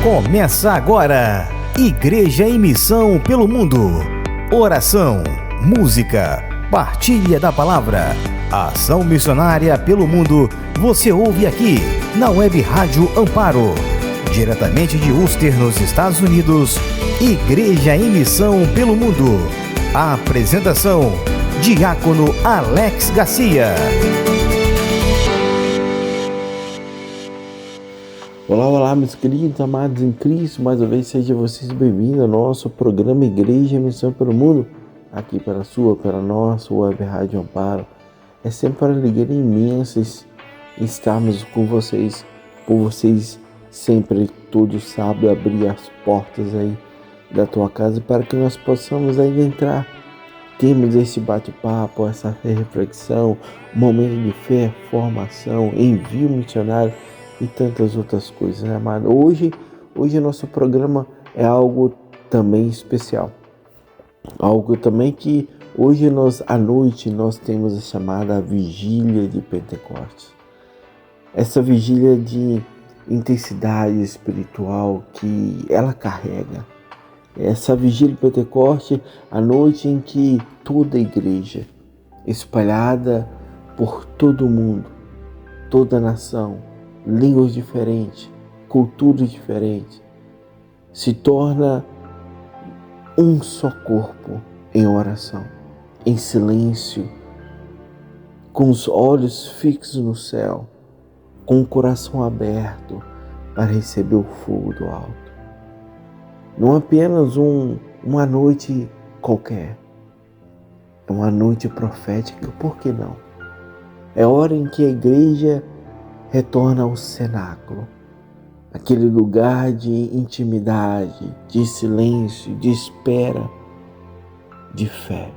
Começa agora, Igreja em Missão pelo Mundo. Oração, música, partilha da palavra, ação missionária pelo mundo. Você ouve aqui, na Web Rádio Amparo. Diretamente de Worcester, nos Estados Unidos, Igreja em Missão pelo Mundo. A apresentação, Diácono Alex Garcia. Olá, meus queridos, amados em Cristo, mais uma vez sejam vocês bem-vindos ao nosso programa Igreja em Missão pelo Mundo, aqui pela nossa Web Rádio Amparo. É sempre uma alegria imensa estarmos com vocês, por vocês sempre, todo sábado, abrir as portas aí da tua casa para que nós possamos aí entrar, termos esse bate-papo, essa reflexão, momento de fé, formação, envio missionário e tantas outras coisas, né, amado? Hoje nosso programa é algo também especial. Algo também que hoje à noite nós temos a chamada Vigília de Pentecostes. Essa vigília de intensidade espiritual que ela carrega. Essa vigília de Pentecostes, a noite em que toda a igreja, espalhada por todo o mundo, toda a nação, línguas diferentes, culturas diferentes, se torna um só corpo em oração, em silêncio, com os olhos fixos no céu, com o coração aberto para receber o fogo do alto. Não apenas uma noite qualquer, é uma noite profética, por que não? É hora em que a igreja retorna ao cenáculo, aquele lugar de intimidade, de silêncio, de espera, de fé,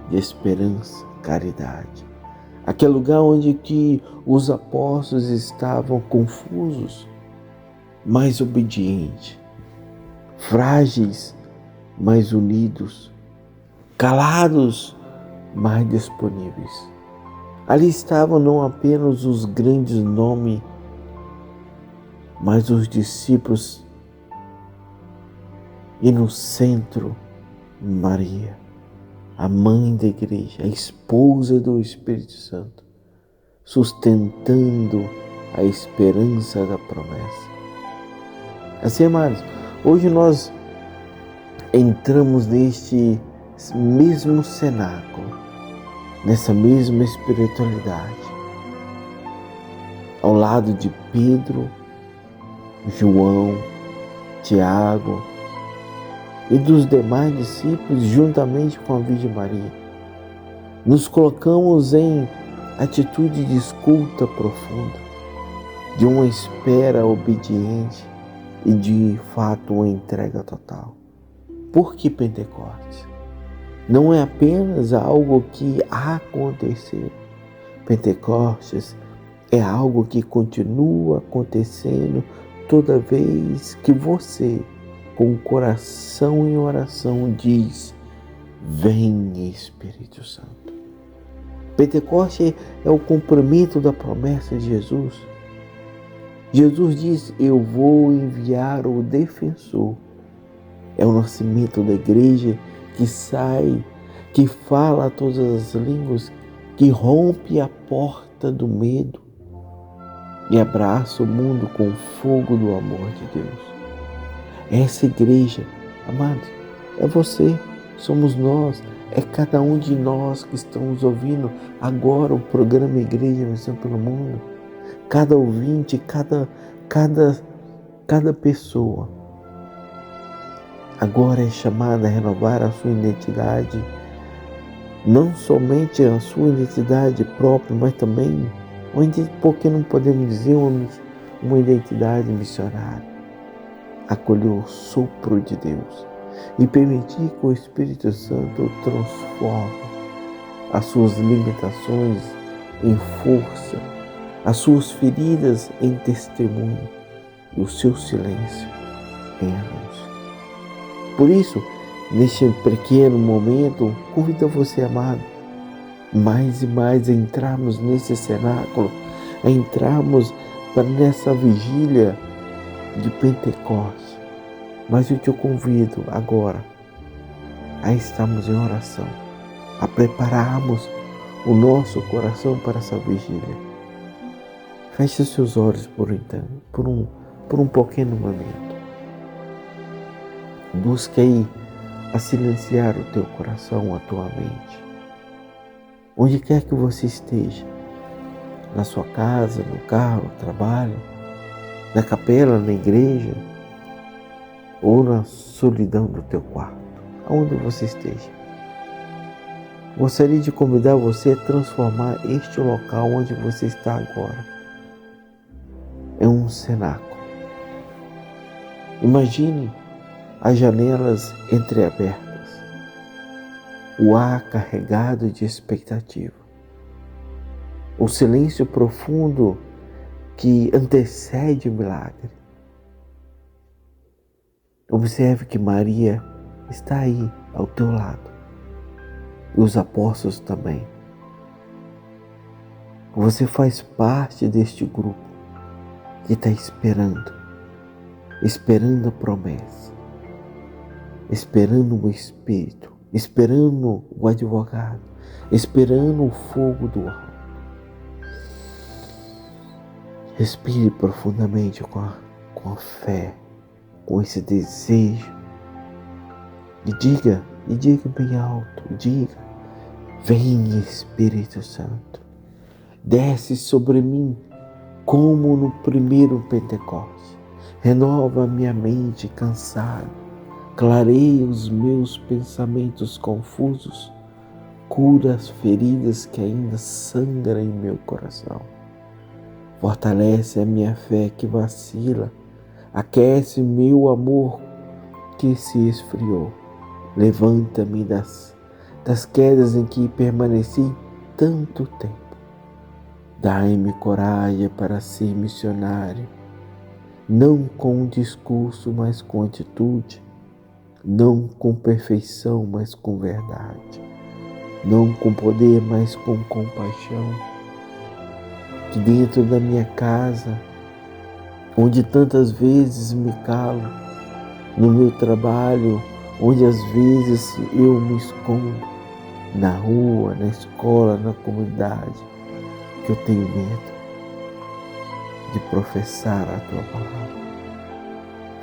de esperança, caridade. Aquele lugar onde que os apóstolos estavam confusos, mas obedientes, frágeis, mas unidos, calados, mas disponíveis. Ali estavam não apenas os grandes nomes, mas os discípulos, e no centro, Maria, a mãe da igreja, a esposa do Espírito Santo, sustentando a esperança da promessa. Assim, amados, hoje nós entramos neste mesmo cenáculo, nessa mesma espiritualidade, ao lado de Pedro, João, Tiago e dos demais discípulos, juntamente com a Virgem Maria. Nos colocamos em atitude de escuta profunda, de uma espera obediente e de fato uma entrega total. Por que Pentecostes? Não é apenas algo que aconteceu. Pentecostes é algo que continua acontecendo toda vez que você, com o coração em oração, diz: vem Espírito Santo. Pentecostes é o cumprimento da promessa de Jesus. Jesus diz: eu vou enviar o defensor. É o nascimento da igreja que sai, que fala todas as línguas, que rompe a porta do medo e abraça o mundo com o fogo do amor de Deus. Essa igreja, amados, é você, somos nós, é cada um de nós que estamos ouvindo agora o programa Igreja em Missão pelo Mundo. Cada ouvinte, cada pessoa agora é chamada a renovar a sua identidade, não somente a sua identidade própria, mas também, porque não podemos dizer uma identidade missionária. Acolher o sopro de Deus e permitir que o Espírito Santo transforme as suas limitações em força, as suas feridas em testemunho e o seu silêncio em anúncio. Por isso, neste pequeno momento, convido você, amado, mais e mais a entrarmos nesse cenáculo, a entrarmos nessa vigília de Pentecostes. Mas eu te convido agora a estarmos em oração, a prepararmos o nosso coração para essa vigília. Feche seus olhos por um pequeno momento. Busque aí a silenciar o teu coração, a tua mente. Onde quer que você esteja, na sua casa, no carro, no trabalho, na capela, na igreja, ou na solidão do teu quarto, aonde você esteja. Gostaria de convidar você a transformar este local onde você está agora em um cenáculo. Imagine as janelas entreabertas, o ar carregado de expectativa, o silêncio profundo que antecede o milagre. Observe que Maria está aí ao teu lado e os apóstolos também. Você faz parte deste grupo que está esperando a promessa, esperando o Espírito, esperando o advogado, esperando o fogo do alto. Respire profundamente com a fé, com esse desejo, e diga bem alto, vem Espírito Santo, desce sobre mim como no primeiro Pentecostes, renova minha mente cansada, clareia os meus pensamentos confusos, cura as feridas que ainda sangram em meu coração, fortalece a minha fé que vacila, aquece meu amor que se esfriou, levanta-me das quedas em que permaneci tanto tempo. Dai-me coragem para ser missionário, não com discurso, mas com atitude, não com perfeição, mas com verdade, não com poder, mas com compaixão. Que dentro da minha casa, onde tantas vezes me calo, no meu trabalho, onde às vezes eu me escondo, na rua, na escola, na comunidade, que eu tenho medo de professar a tua palavra.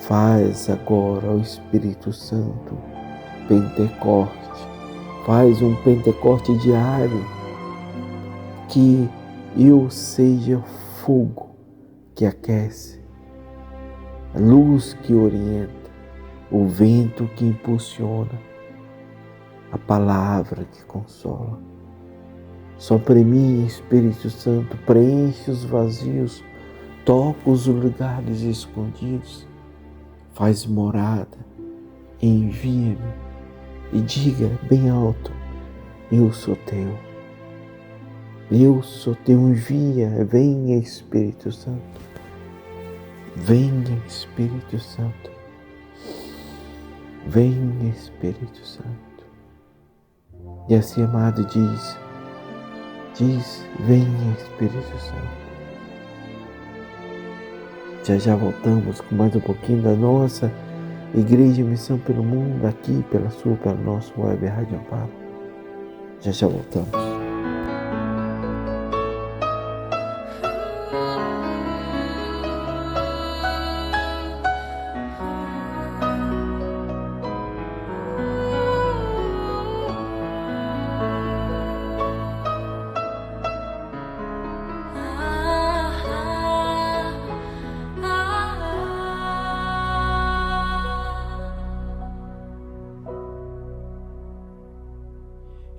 Faz agora, ó Espírito Santo, Pentecoste, faz um Pentecoste diário, que eu seja fogo que aquece, a luz que orienta, o vento que impulsiona, a palavra que consola. Sopra em mim, Espírito Santo, preenche os vazios, toca os lugares escondidos, faz morada, envia-me e diga bem alto, eu sou teu. Eu sou teu, envia, venha Espírito Santo, venha Espírito Santo, venha Espírito Santo. E assim, amado, diz, venha Espírito Santo. Já voltamos com mais um pouquinho da nossa Igreja Missão pelo Mundo, aqui pela nossa web Rádio Amparo. Já voltamos.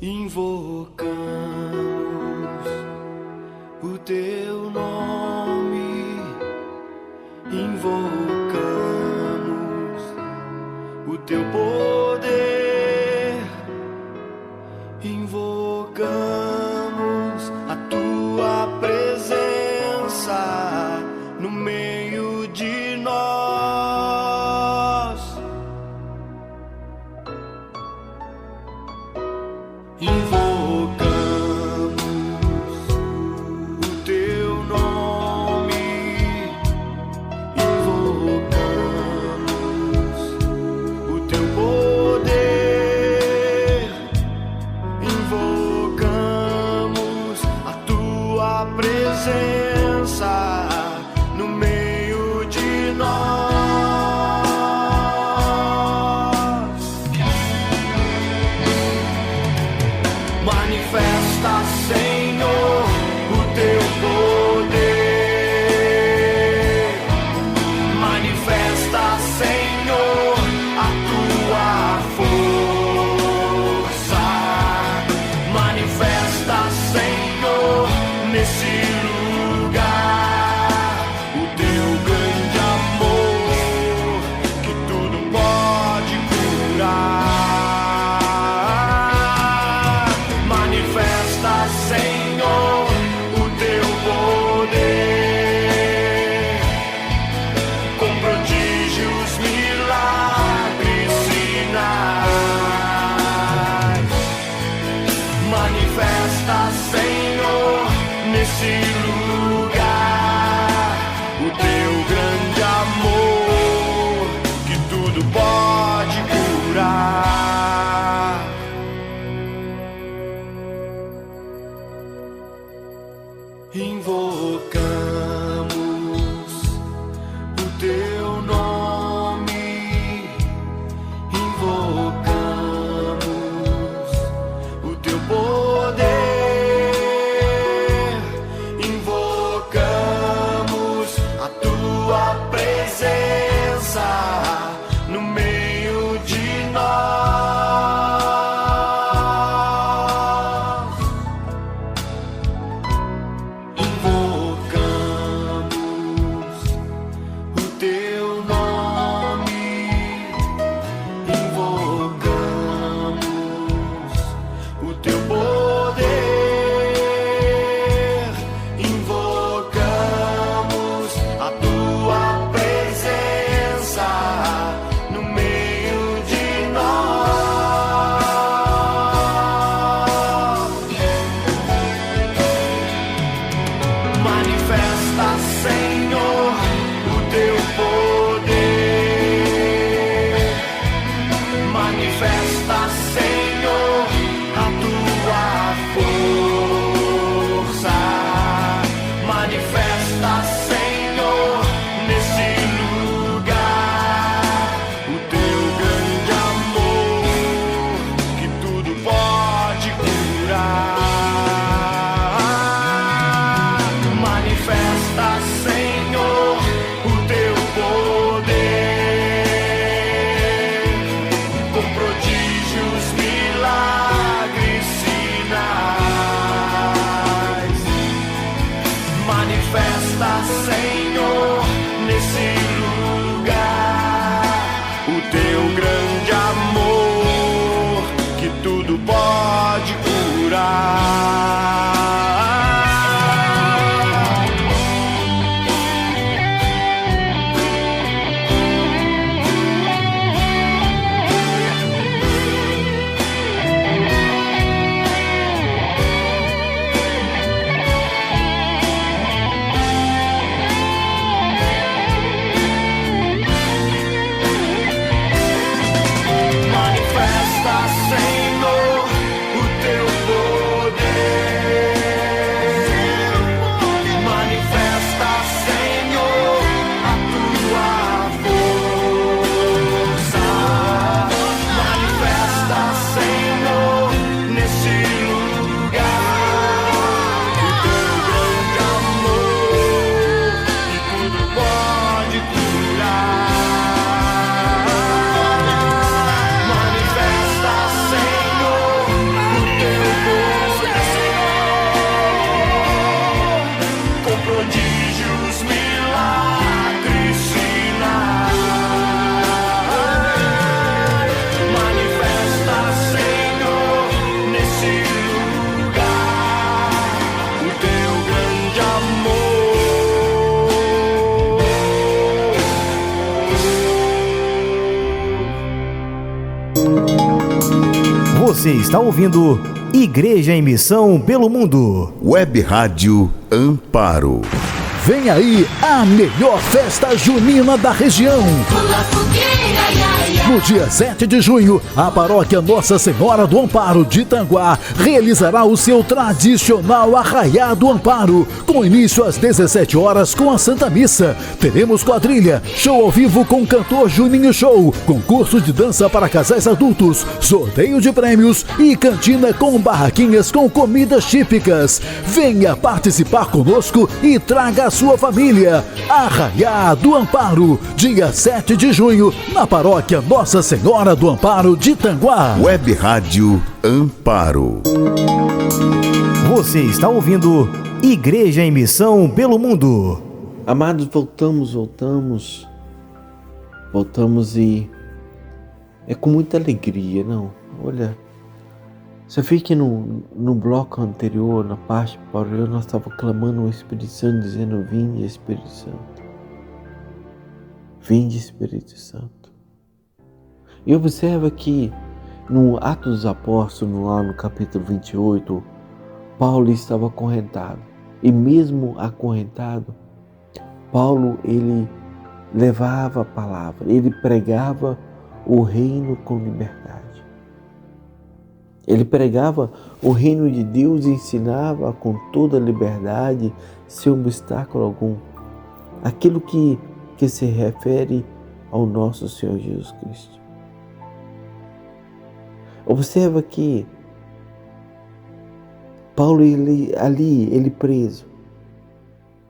Invocamos o teu nome, invocamos o teu poder, invocamos a tua presença no meio de nós. Invocamos o teu nome, invocamos no meio de nós. Manifesta, Senhor, o teu poder. Manifesta, Senhor, a tua força. Manifesta, Senhor, nesse lugar o teu grande amor que tudo pode curar. Manifesta, Senhor, o teu poder com prodígios, milagres, sinais. Manifesta, Senhor, nesse lugar o teu grande amor que tudo pode curar. Invocamos o teu nome, invocamos o teu poder, invocamos a tua presença no meio de nós. Invocamos o teu nome, invocamos o teu poder, invocamos a tua presença no meio de nós. Manifesta, Senhor, o teu poder. Manifesta, Senhor, a tua força. Manifesta, Senhor, nesse lugar o teu grande amor que tudo pode curar. Manifesta, Senhor, o teu poder com prodígios, milagres, sinais. Manifesta, Senhor, nesse lugar o teu grande amor que tudo pode curar. Manifesta, Senhor, o teu Você está ouvindo Igreja em Missão pelo Mundo. Web Rádio Amparo. Vem aí a melhor festa junina da região. Pula fogueira, ia, ia. No dia 7 de junho, a paróquia Nossa Senhora do Amparo de Itanguá realizará o seu tradicional Arraiá do Amparo, com início às 17 horas com a Santa Missa. Teremos quadrilha, show ao vivo com cantor Juninho Show, concurso de dança para casais adultos, sorteio de prêmios e cantina com barraquinhas com comidas típicas. Venha participar conosco e traga a sua família. Arraiá do Amparo, dia 7 de junho, na paróquia Nossa Senhora do Amparo de Itanguá. Web Rádio Amparo. Você está ouvindo Igreja em Missão pelo Mundo. Amados, voltamos e é com muita alegria, não? Olha, você vê que no bloco anterior, na parte paroquial, nós estávamos clamando o Espírito Santo, dizendo: vinde Espírito Santo, vinde Espírito Santo. E observa que no Atos dos Apóstolos, lá no capítulo 28, Paulo estava acorrentado. E mesmo acorrentado, Paulo, ele levava a palavra, ele pregava o reino com liberdade. Ele pregava o reino de Deus e ensinava com toda liberdade, sem obstáculo algum, aquilo que se refere ao nosso Senhor Jesus Cristo. Observa que Paulo, ele preso,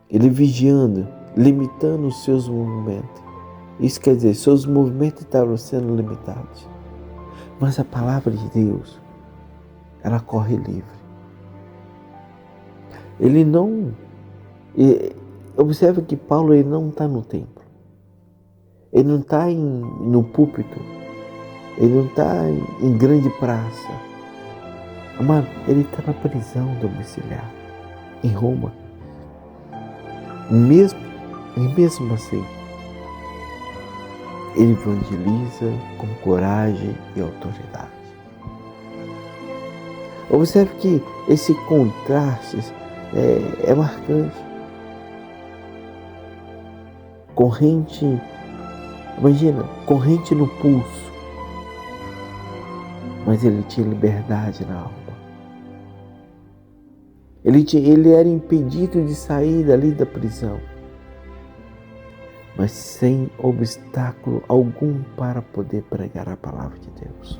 ele vigiando, limitando os seus movimentos. Isso quer dizer, seus movimentos estavam sendo limitados. Mas a palavra de Deus, ela corre livre. Ele não... Observa que Paulo, ele não está no templo. Ele não está no púlpito. Ele não está em grande praça. Amado, ele está na prisão domiciliar, em Roma. Mesmo assim, ele evangeliza com coragem e autoridade. Observe que esse contraste é marcante. Corrente no pulso, mas ele tinha liberdade na alma. Ele era impedido de sair dali da prisão, mas sem obstáculo algum para poder pregar a palavra de Deus.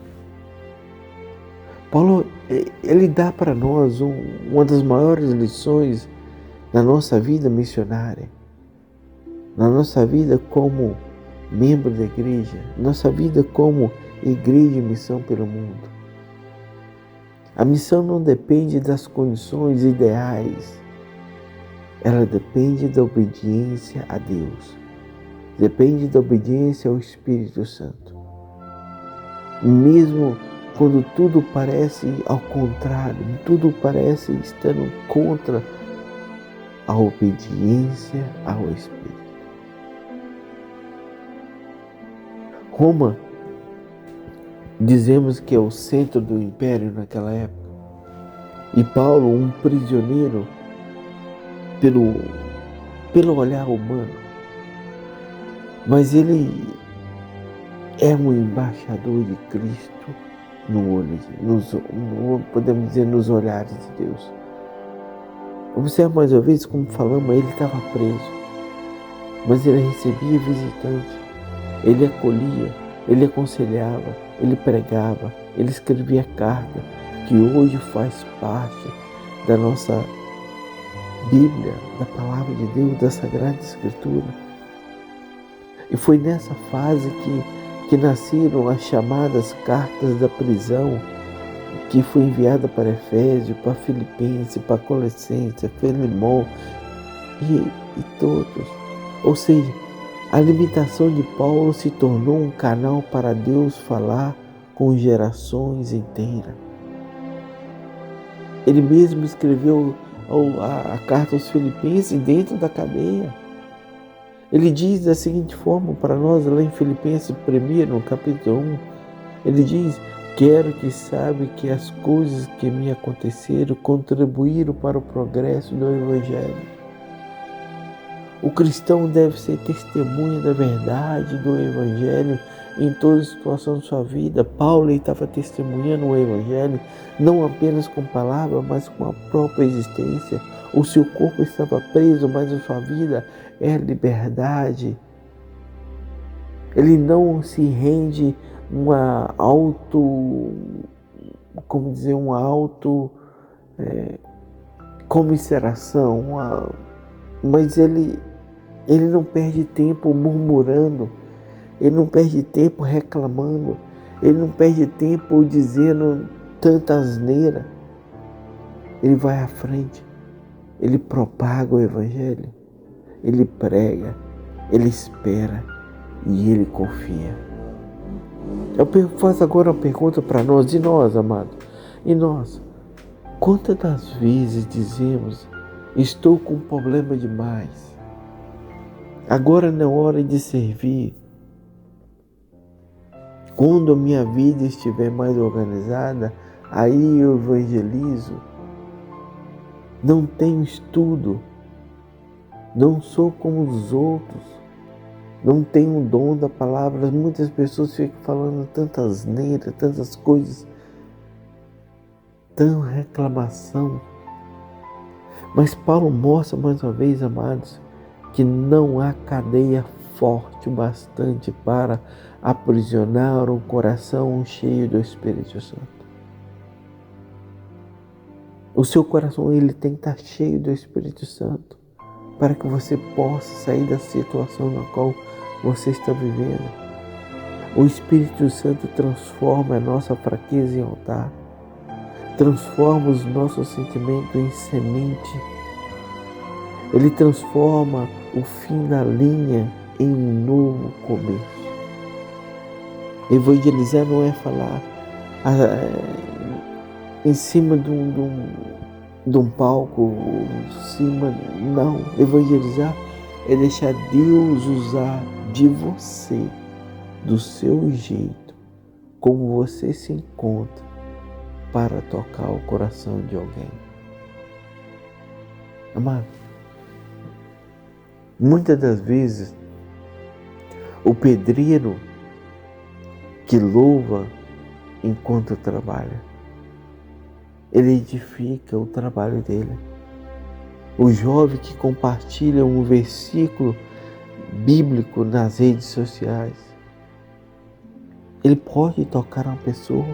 Paulo, ele dá para nós uma das maiores lições na nossa vida missionária, na nossa vida como membro da igreja, nossa vida como igreja em missão pelo mundo. A missão não depende das condições ideais, ela depende da obediência a Deus, depende da obediência ao Espírito Santo. Mesmo quando tudo parece ao contrário, tudo parece estar contra a obediência ao Espírito. Roma, dizemos que é o centro do império naquela época. E Paulo, um prisioneiro pelo olhar humano. Mas ele é um embaixador de Cristo podemos dizer, nos olhares de Deus. Observe mais uma vez, como falamos, ele estava preso. Mas ele recebia visitante. Ele acolhia, ele aconselhava, ele pregava, ele escrevia carta, que hoje faz parte da nossa Bíblia, da Palavra de Deus, da Sagrada Escritura. E foi nessa fase que nasceram as chamadas cartas da prisão, que foi enviada para Efésio, para Filipenses, para Colossenses, Filemão e todos. Ou seja, a limitação de Paulo se tornou um canal para Deus falar com gerações inteiras. Ele mesmo escreveu a carta aos Filipenses dentro da cadeia. Ele diz da seguinte forma para nós, lá em Filipenses 1, no capítulo 1, ele diz: quero que saiba que as coisas que me aconteceram contribuíram para o progresso do Evangelho. O cristão deve ser testemunha da verdade do Evangelho em toda situação de sua vida. Paulo estava testemunhando o Evangelho, não apenas com palavras, mas com a própria existência. O seu corpo estava preso, mas a sua vida é liberdade. Ele não se rende uma comisseração, mas ele não perde tempo murmurando, ele não perde tempo reclamando, ele não perde tempo dizendo tanta asneira. Ele vai à frente, ele propaga o Evangelho, ele prega, ele espera e ele confia. Eu faço agora uma pergunta para nós, e nós, amados, e nós? Quantas das vezes dizemos, estou com um problema demais, agora não é hora de servir. Quando a minha vida estiver mais organizada, aí eu evangelizo. Não tenho estudo, não sou como os outros, não tenho o dom da palavra. Muitas pessoas ficam falando tantas asneiras, tantas coisas, tanta reclamação. Mas Paulo mostra mais uma vez, amados, que não há cadeia forte o bastante para aprisionar um coração cheio do Espírito Santo. O seu coração ele tem que estar cheio do Espírito Santo para que você possa sair da situação na qual você está vivendo. O Espírito Santo transforma a nossa fraqueza em altar, transforma os nossos sentimentos em semente. Ele transforma o fim da linha em um novo começo. Evangelizar não é falar em cima de um palco, não. Evangelizar é deixar Deus usar de você, do seu jeito, como você se encontra, para tocar o coração de alguém. Amado, muitas das vezes, o pedreiro que louva enquanto trabalha, ele edifica o trabalho dele. O jovem que compartilha um versículo bíblico nas redes sociais, ele pode tocar uma pessoa.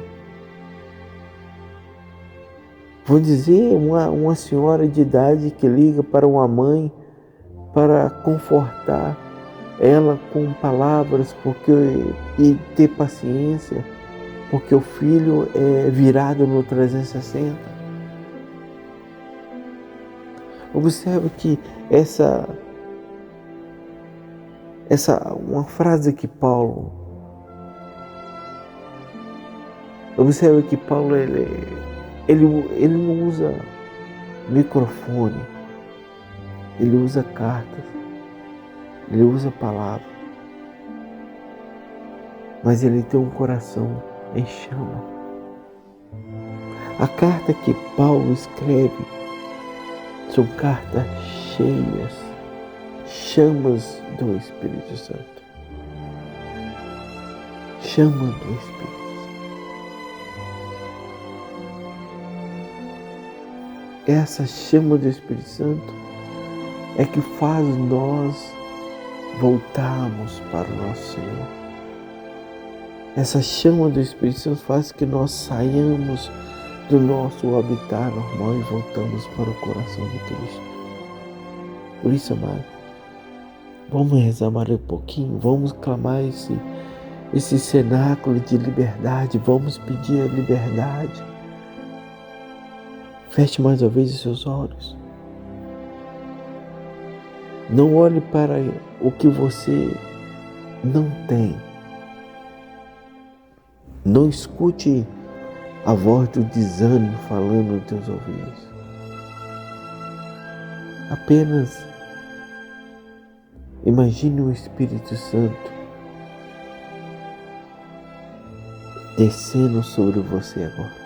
Vou dizer, uma senhora de idade que liga para uma mãe para confortar ela com palavras e ter paciência, porque o filho é virado no 360. Observe que uma frase que Paulo, ele não usa microfone, ele usa cartas, ele usa palavras, mas ele tem um coração em chama. A carta que Paulo escreve são cartas cheias, chamas do Espírito Santo. Chama do Espírito Santo. Essa chama do Espírito Santo é que faz nós voltarmos para o nosso Senhor. Essa chama do Espírito Santo faz que nós saiamos do nosso habitat normal e voltamos para o coração de Cristo. Por isso, amado, vamos rezar mais um pouquinho, vamos clamar esse cenáculo de liberdade, vamos pedir a liberdade. Feche mais uma vez os seus olhos. Não olhe para o que você não tem. Não escute a voz do desânimo falando nos teus ouvidos. Apenas imagine o Espírito Santo descendo sobre você agora.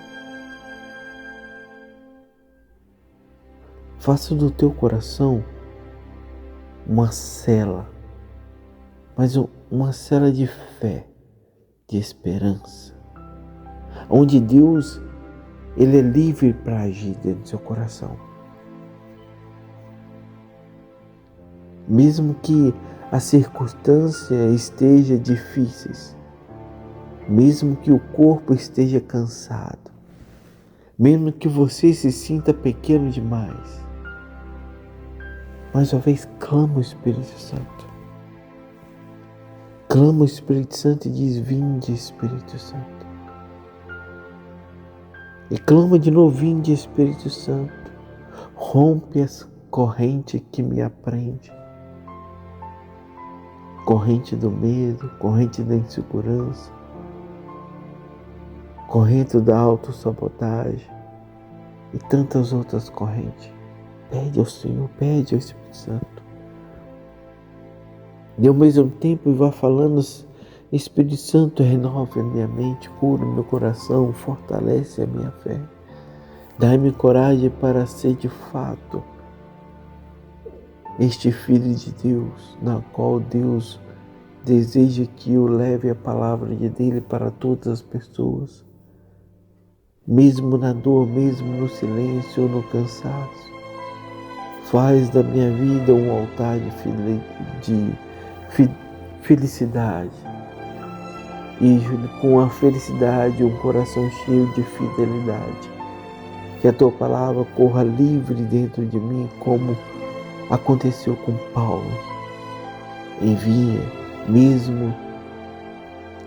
Faça do teu coração uma cela, mas uma cela de fé, de esperança, onde Deus, Ele é livre para agir dentro do seu coração. Mesmo que as circunstâncias estejam difíceis, mesmo que o corpo esteja cansado, mesmo que você se sinta pequeno demais, mais uma vez clama o Espírito Santo. Clama o Espírito Santo e diz: vinde, Espírito Santo. E clama de novo: vinde, Espírito Santo. Rompe as correntes que me aprende. Corrente do medo, corrente da insegurança, corrente da autossabotagem e tantas outras correntes. Pede ao Senhor, pede ao Espírito Santo. E ao mesmo tempo vá falando: Espírito Santo, renova a minha mente, cura o meu coração, fortalece a minha fé. Dá-me coragem para ser de fato este Filho de Deus, na qual Deus deseja que eu leve a palavra dele para todas as pessoas, mesmo na dor, mesmo no silêncio ou no cansaço. Faz da minha vida um altar de felicidade, e com a felicidade um coração cheio de fidelidade. Que a tua palavra corra livre dentro de mim, como aconteceu com Paulo. Envia, mesmo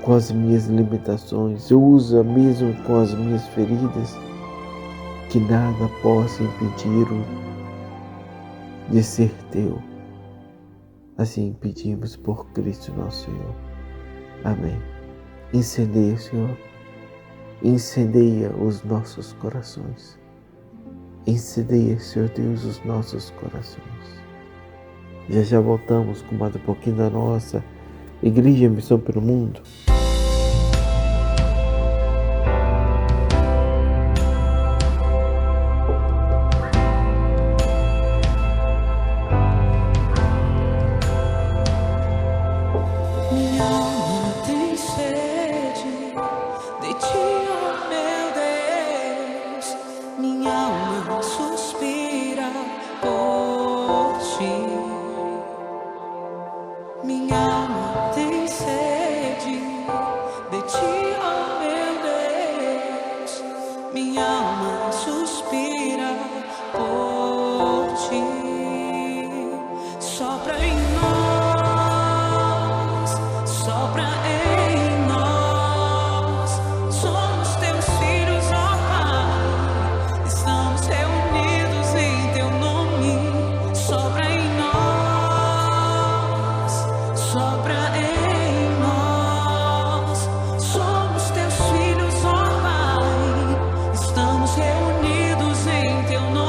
com as minhas limitações, usa mesmo com as minhas feridas, que nada possa impedir-o de ser teu. Assim pedimos por Cristo nosso Senhor. Amém. Incendeia, Senhor, incendeia os nossos corações. Incendeia, Senhor Deus, os nossos corações. Já voltamos com mais um pouquinho da nossa Igreja Missão pelo Mundo. Minha alma tem sede de ti, ó meu Deus. Minha alma suspira por ti. Minha alma tem sede de ti, ó meu Deus. Minha alma suspira por ti. Sopra em nós, sopra em nós. Somos teus filhos, ó Pai. Estamos reunidos em teu nome. Sopra em nós, sopra em nós. Somos teus filhos, ó Pai. Estamos reunidos em teu nome.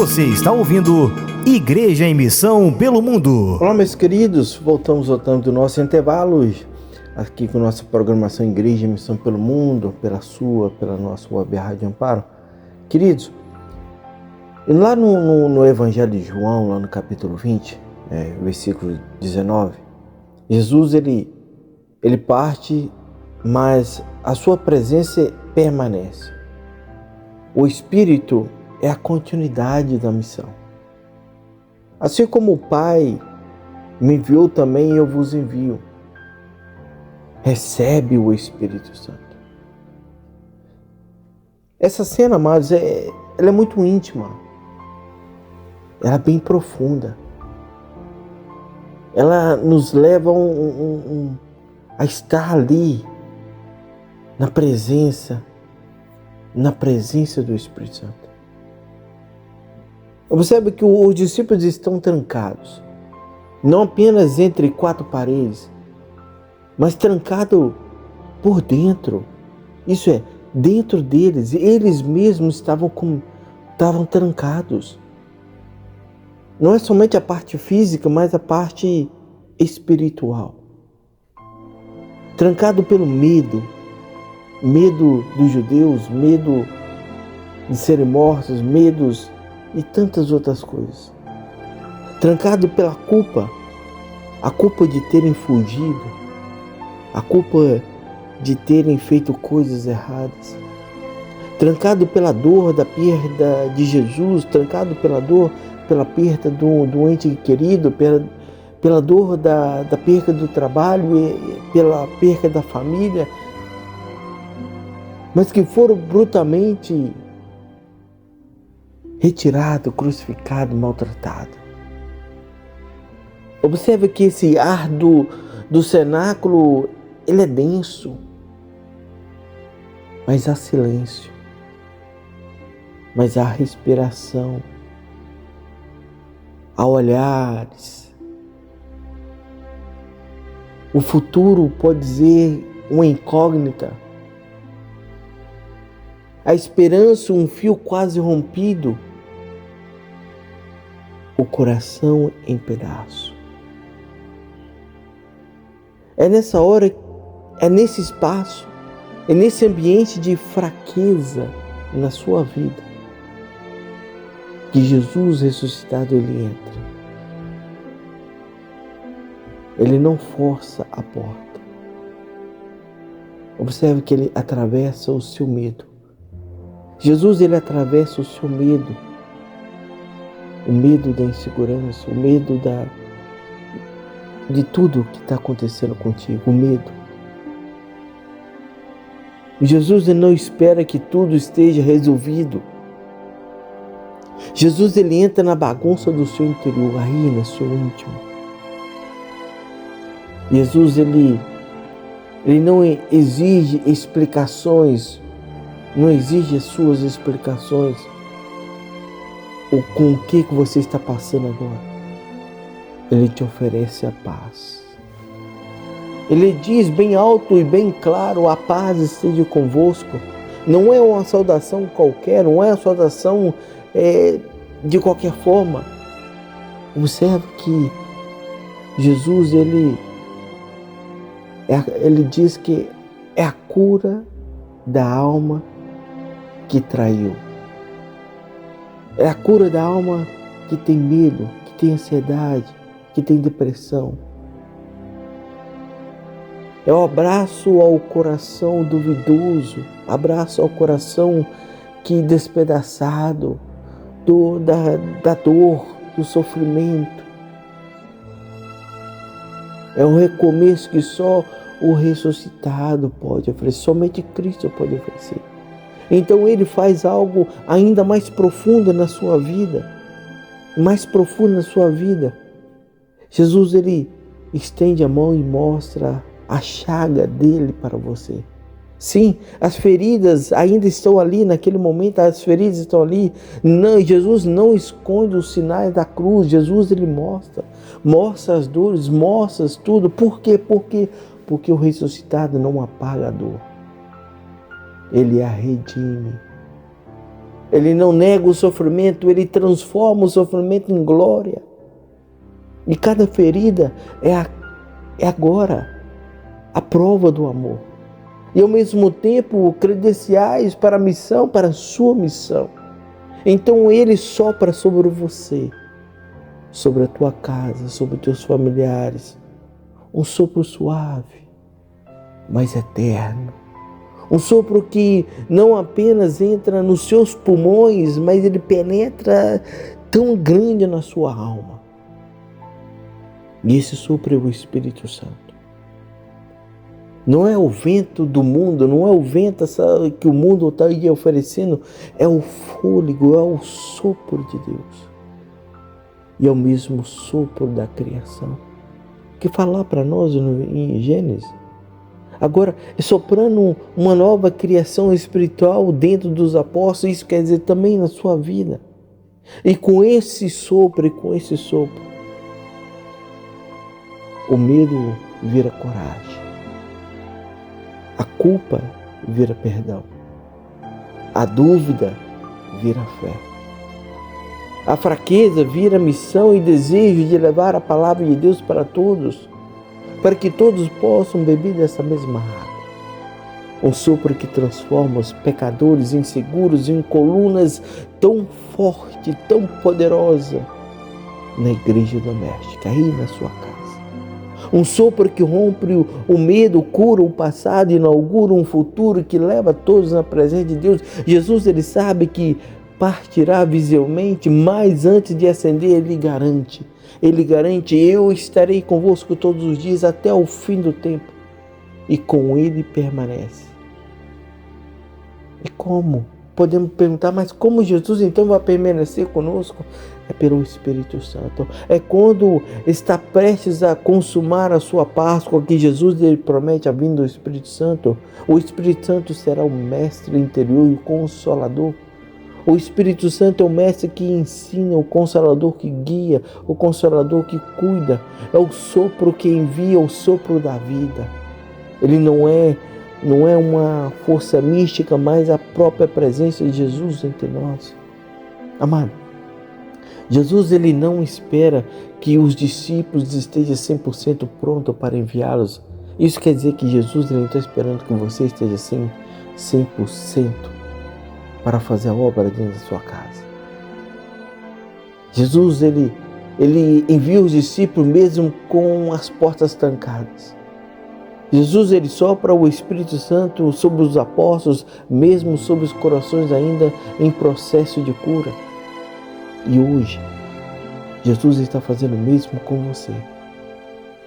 Você está ouvindo Igreja em Missão pelo Mundo. Olá, meus queridos, voltamos ao tempo do nosso intervalo, aqui com nossa programação Igreja em Missão pelo Mundo, pela nossa web Rádio Amparo. Queridos, lá no Evangelho de João, lá no capítulo 20, versículo 19, Jesus ele parte, mas a sua presença permanece. O Espírito é a continuidade da missão. Assim como o Pai me enviou também, eu vos envio. Recebe o Espírito Santo. Essa cena, amados, ela é muito íntima. Ela é bem profunda. Ela nos leva a estar ali, na presença do Espírito Santo. Observe que os discípulos estão trancados, não apenas entre quatro paredes, mas trancado por dentro. Isso é, dentro deles, eles mesmos estavam trancados. Não é somente a parte física, mas a parte espiritual. Trancado pelo medo dos judeus, medo de serem mortos, medos e tantas outras coisas. Trancado pela culpa, a culpa de terem fugido, a culpa de terem feito coisas erradas. Trancado pela dor da perda de Jesus, trancado pela dor, pela perda do ente querido, pela dor da perda do trabalho, pela perda da família, mas que foram brutalmente retirado, crucificado, maltratado. Observe que esse ar do cenáculo, ele é denso, mas há silêncio, mas há respiração, há olhares. O futuro pode ser uma incógnita, a esperança, um fio quase rompido, o coração em pedaços. É nessa hora, é nesse espaço, é nesse ambiente de fraqueza na sua vida que Jesus ressuscitado ele entra. Ele não força a porta. Observe que ele atravessa o seu medo. Jesus ele atravessa o seu medo. O medo da insegurança, o medo de tudo que está acontecendo contigo, o medo. Jesus ele não espera que tudo esteja resolvido. Jesus ele entra na bagunça do seu interior, aí no seu íntimo. Jesus ele não exige explicações, não exige as suas explicações. Ou com o que você está passando agora. Ele te oferece a paz. Ele diz bem alto e bem claro: a paz esteja convosco. Não é uma saudação qualquer, não é uma saudação de qualquer forma. Observe que Jesus ele diz que é a cura da alma que traiu. É a cura da alma que tem medo, que tem ansiedade, que tem depressão. É o abraço ao coração duvidoso, abraço ao coração que despedaçado da dor, do sofrimento. É um recomeço que só o ressuscitado pode oferecer, somente Cristo pode oferecer. Então ele faz algo ainda mais profundo na sua vida, mais profundo na sua vida. Jesus ele estende a mão e mostra a chaga dele para você. Sim, as feridas ainda estão ali naquele momento, as feridas estão ali. Não, Jesus não esconde os sinais da cruz. Jesus ele mostra as dores, mostra tudo. Por quê? Porque o ressuscitado não apaga a dor. Ele a redime. Ele não nega o sofrimento, Ele transforma o sofrimento em glória. E cada ferida é agora a prova do amor. E ao mesmo tempo credenciais para a missão, para a sua missão. Então Ele sopra sobre você, sobre a tua casa, sobre os teus familiares. Um sopro suave, mas eterno. Um sopro que não apenas entra nos seus pulmões, mas ele penetra tão grande na sua alma. E esse sopro é o Espírito Santo. Não é o vento do mundo, não é o vento que o mundo está aí oferecendo, é o fôlego, é o sopro de Deus. E é o mesmo sopro da criação, que fala para nós em Gênesis. Agora, soprando uma nova criação espiritual dentro dos apóstolos, isso quer dizer também na sua vida. E com esse sopro, o medo vira coragem. A culpa vira perdão. A dúvida vira fé. A fraqueza vira missão e desejo de levar a palavra de Deus para todos, para que todos possam beber dessa mesma água. Um sopro que transforma os pecadores inseguros em colunas tão forte, tão poderosa na igreja doméstica, aí na sua casa. Um sopro que rompe o medo, cura o passado, inaugura um futuro que leva todos na presença de Deus. Jesus, Ele sabe que partirá visivelmente, mas antes de ascender, Ele garante, eu estarei convosco todos os dias até o fim do tempo. E com Ele permanece. E como? Podemos perguntar, mas como Jesus então vai permanecer conosco? É pelo Espírito Santo. É quando está prestes a consumar a sua Páscoa que Jesus ele promete a vinda do Espírito Santo. O Espírito Santo será o mestre interior e o consolador. O Espírito Santo é o mestre que ensina, o consolador que guia, o consolador que cuida. É o sopro que envia, o sopro da vida. Ele não é uma força mística, mas a própria presença de Jesus entre nós. Amado, Jesus ele não espera que os discípulos estejam 100% prontos para enviá-los. Isso quer dizer que Jesus ele não está esperando que você esteja 100% para fazer a obra dentro da sua casa. Jesus ele envia os discípulos mesmo com as portas trancadas. Jesus ele sopra o Espírito Santo sobre os apóstolos, mesmo sobre os corações ainda em processo de cura. E hoje, Jesus está fazendo o mesmo com você,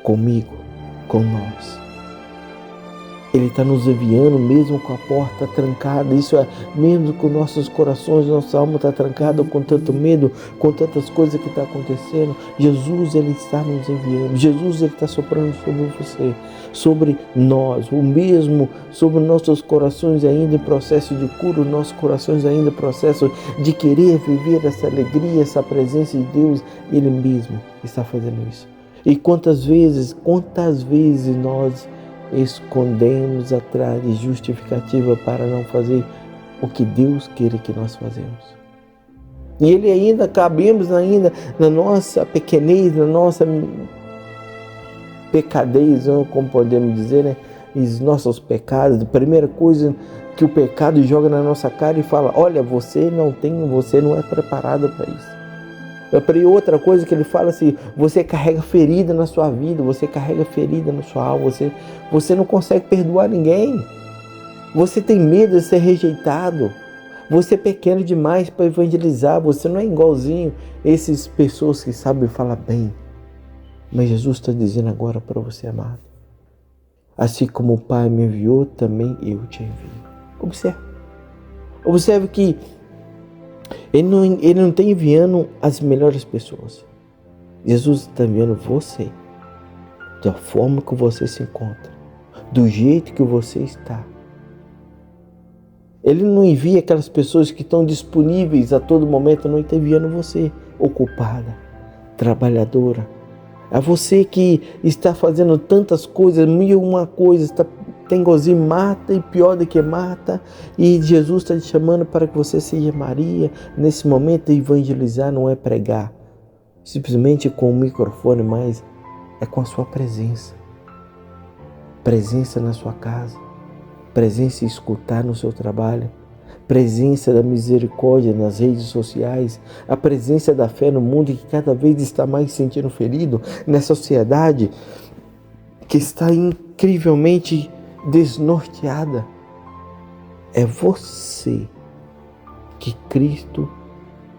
comigo, com nós. Ele está nos enviando mesmo com a porta trancada. Isso é, mesmo com nossos corações, nossa alma está trancada com tanto medo, com tantas coisas que estão acontecendo. Jesus, Ele está nos enviando. Jesus, Ele está soprando sobre você, sobre nós. O mesmo sobre nossos corações ainda em processo de cura, nossos corações ainda em processo de querer viver essa alegria, essa presença de Deus. Ele mesmo está fazendo isso. E quantas vezes nós escondemos atrás de justificativa para não fazer o que Deus quer que nós fazemos. E Ele ainda cabemos na nossa pequenez, na nossa pecadez, como podemos dizer, né? Os nossos pecados. A primeira coisa que o pecado joga na nossa cara e fala: olha, você não é preparado para isso. E outra coisa que ele fala assim: você carrega ferida na sua vida, você carrega ferida na sua alma, você não consegue perdoar ninguém, você tem medo de ser rejeitado, você é pequeno demais para evangelizar, você não é igualzinho essas pessoas que sabem falar bem. Mas Jesus está dizendo agora para você, amado: assim como o Pai me enviou, também eu te envio. Observe que Ele não está enviando as melhores pessoas. Jesus está enviando você, da forma que você se encontra, do jeito que você está. Ele não envia aquelas pessoas que estão disponíveis a todo momento, não está enviando você, ocupada, trabalhadora. É você que está fazendo tantas coisas, mil e uma coisas, está Teimosia mata, e pior do que mata. E Jesus está te chamando para que você seja Maria. Nesse momento, evangelizar não é pregar simplesmente com o microfone, mas é com a sua presença. Presença na sua casa, presença em escutar no seu trabalho, presença da misericórdia nas redes sociais, a presença da fé no mundo que cada vez está mais se sentindo ferido, nessa sociedade que está incrivelmente desnorteada. É você que Cristo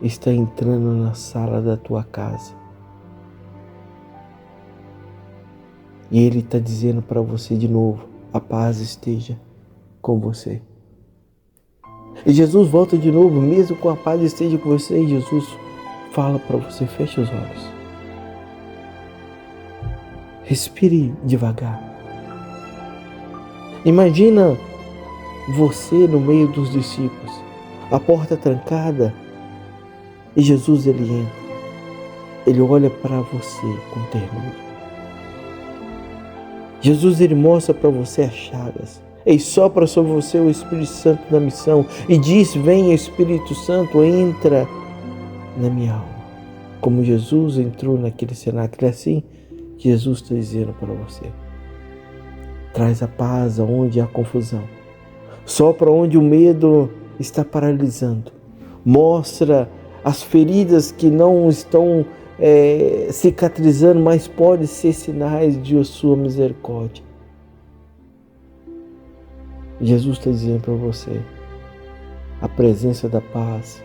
está entrando na sala da tua casa. E Ele está dizendo para você de novo: a paz esteja com você. E Jesus volta de novo, mesmo com a paz esteja com você. E Jesus fala para você: feche os olhos. Respire devagar. Imagina você no meio dos discípulos, a porta trancada, e Jesus ele entra. Ele olha para você com ternura. Jesus ele mostra para você as chagas. E sopra sobre você o Espírito Santo da missão. E diz: vem Espírito Santo, entra na minha alma. Como Jesus entrou naquele cenáculo. É assim que Jesus está dizendo para você. Traz a paz aonde há confusão. Sopra onde o medo está paralisando. Mostra as feridas que não estão cicatrizando, mas podem ser sinais de sua misericórdia. Jesus está dizendo para você: a presença da paz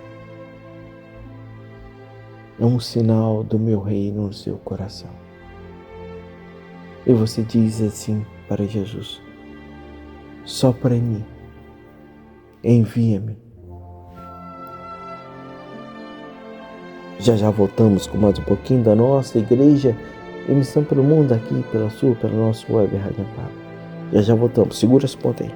é um sinal do meu reino no seu coração. E você diz assim para Jesus: sopra em mim, envia-me. Já voltamos com mais um pouquinho da nossa igreja em missão pelo mundo, aqui pela nossa web Rádio Amparo. Já voltamos, segura esse ponto aí.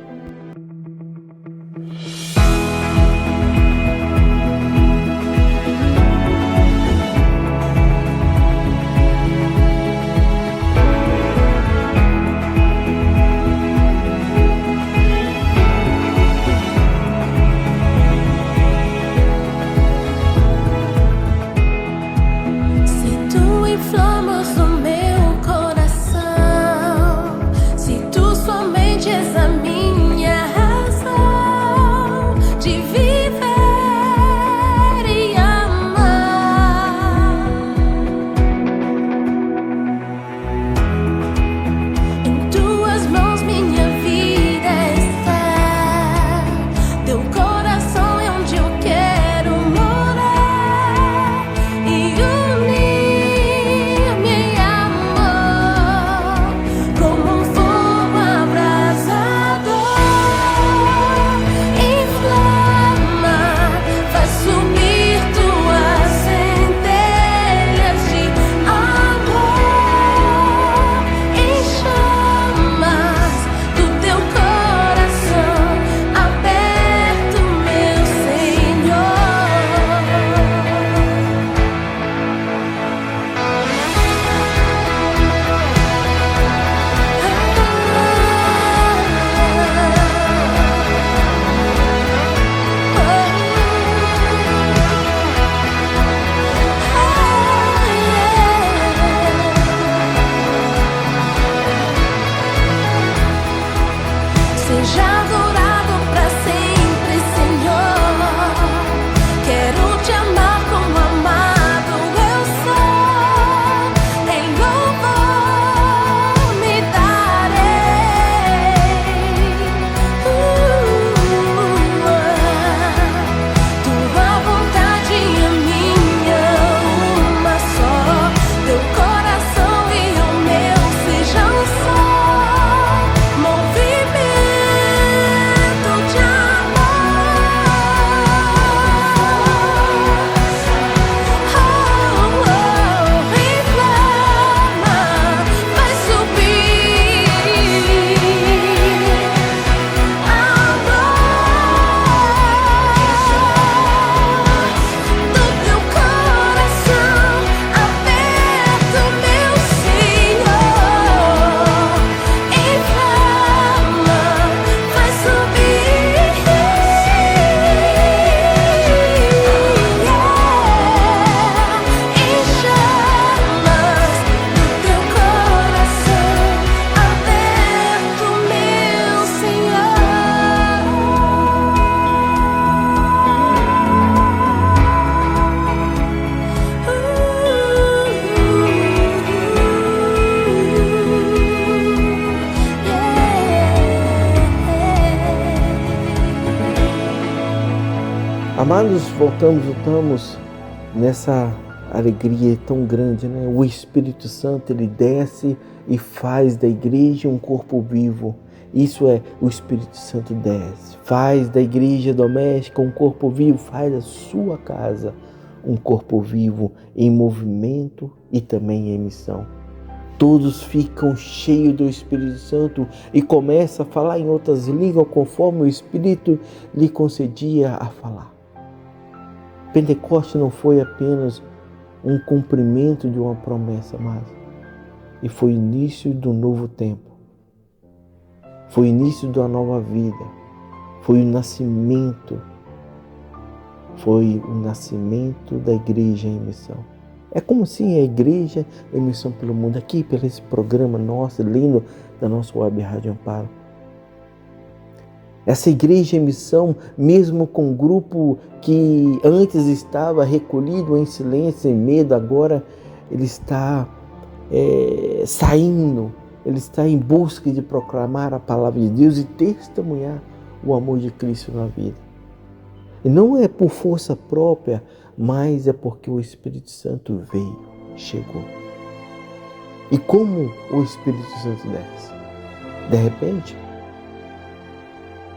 Se tu somente examina Amados, voltamos nessa alegria tão grande, né? O Espírito Santo, ele desce e faz da igreja um corpo vivo. Isso é, o Espírito Santo desce, faz da igreja doméstica um corpo vivo, faz da sua casa um corpo vivo em movimento e também em missão. Todos ficam cheios do Espírito Santo e começam a falar em outras línguas conforme o Espírito lhe concedia a falar. Pentecostes não foi apenas um cumprimento de uma promessa, mas e foi o início do novo tempo. Foi o início de uma nova vida. Foi o nascimento. Foi o nascimento da igreja em missão. É como assim a igreja em missão pelo mundo, aqui pelo esse programa nosso, lindo, da nossa web Rádio Amparo. Essa igreja em missão, mesmo com um grupo que antes estava recolhido em silêncio, em medo, agora ele está saindo, ele está em busca de proclamar a palavra de Deus e testemunhar o amor de Cristo na vida. E não é por força própria, mas é porque o Espírito Santo veio, chegou. E como o Espírito Santo desce? De repente,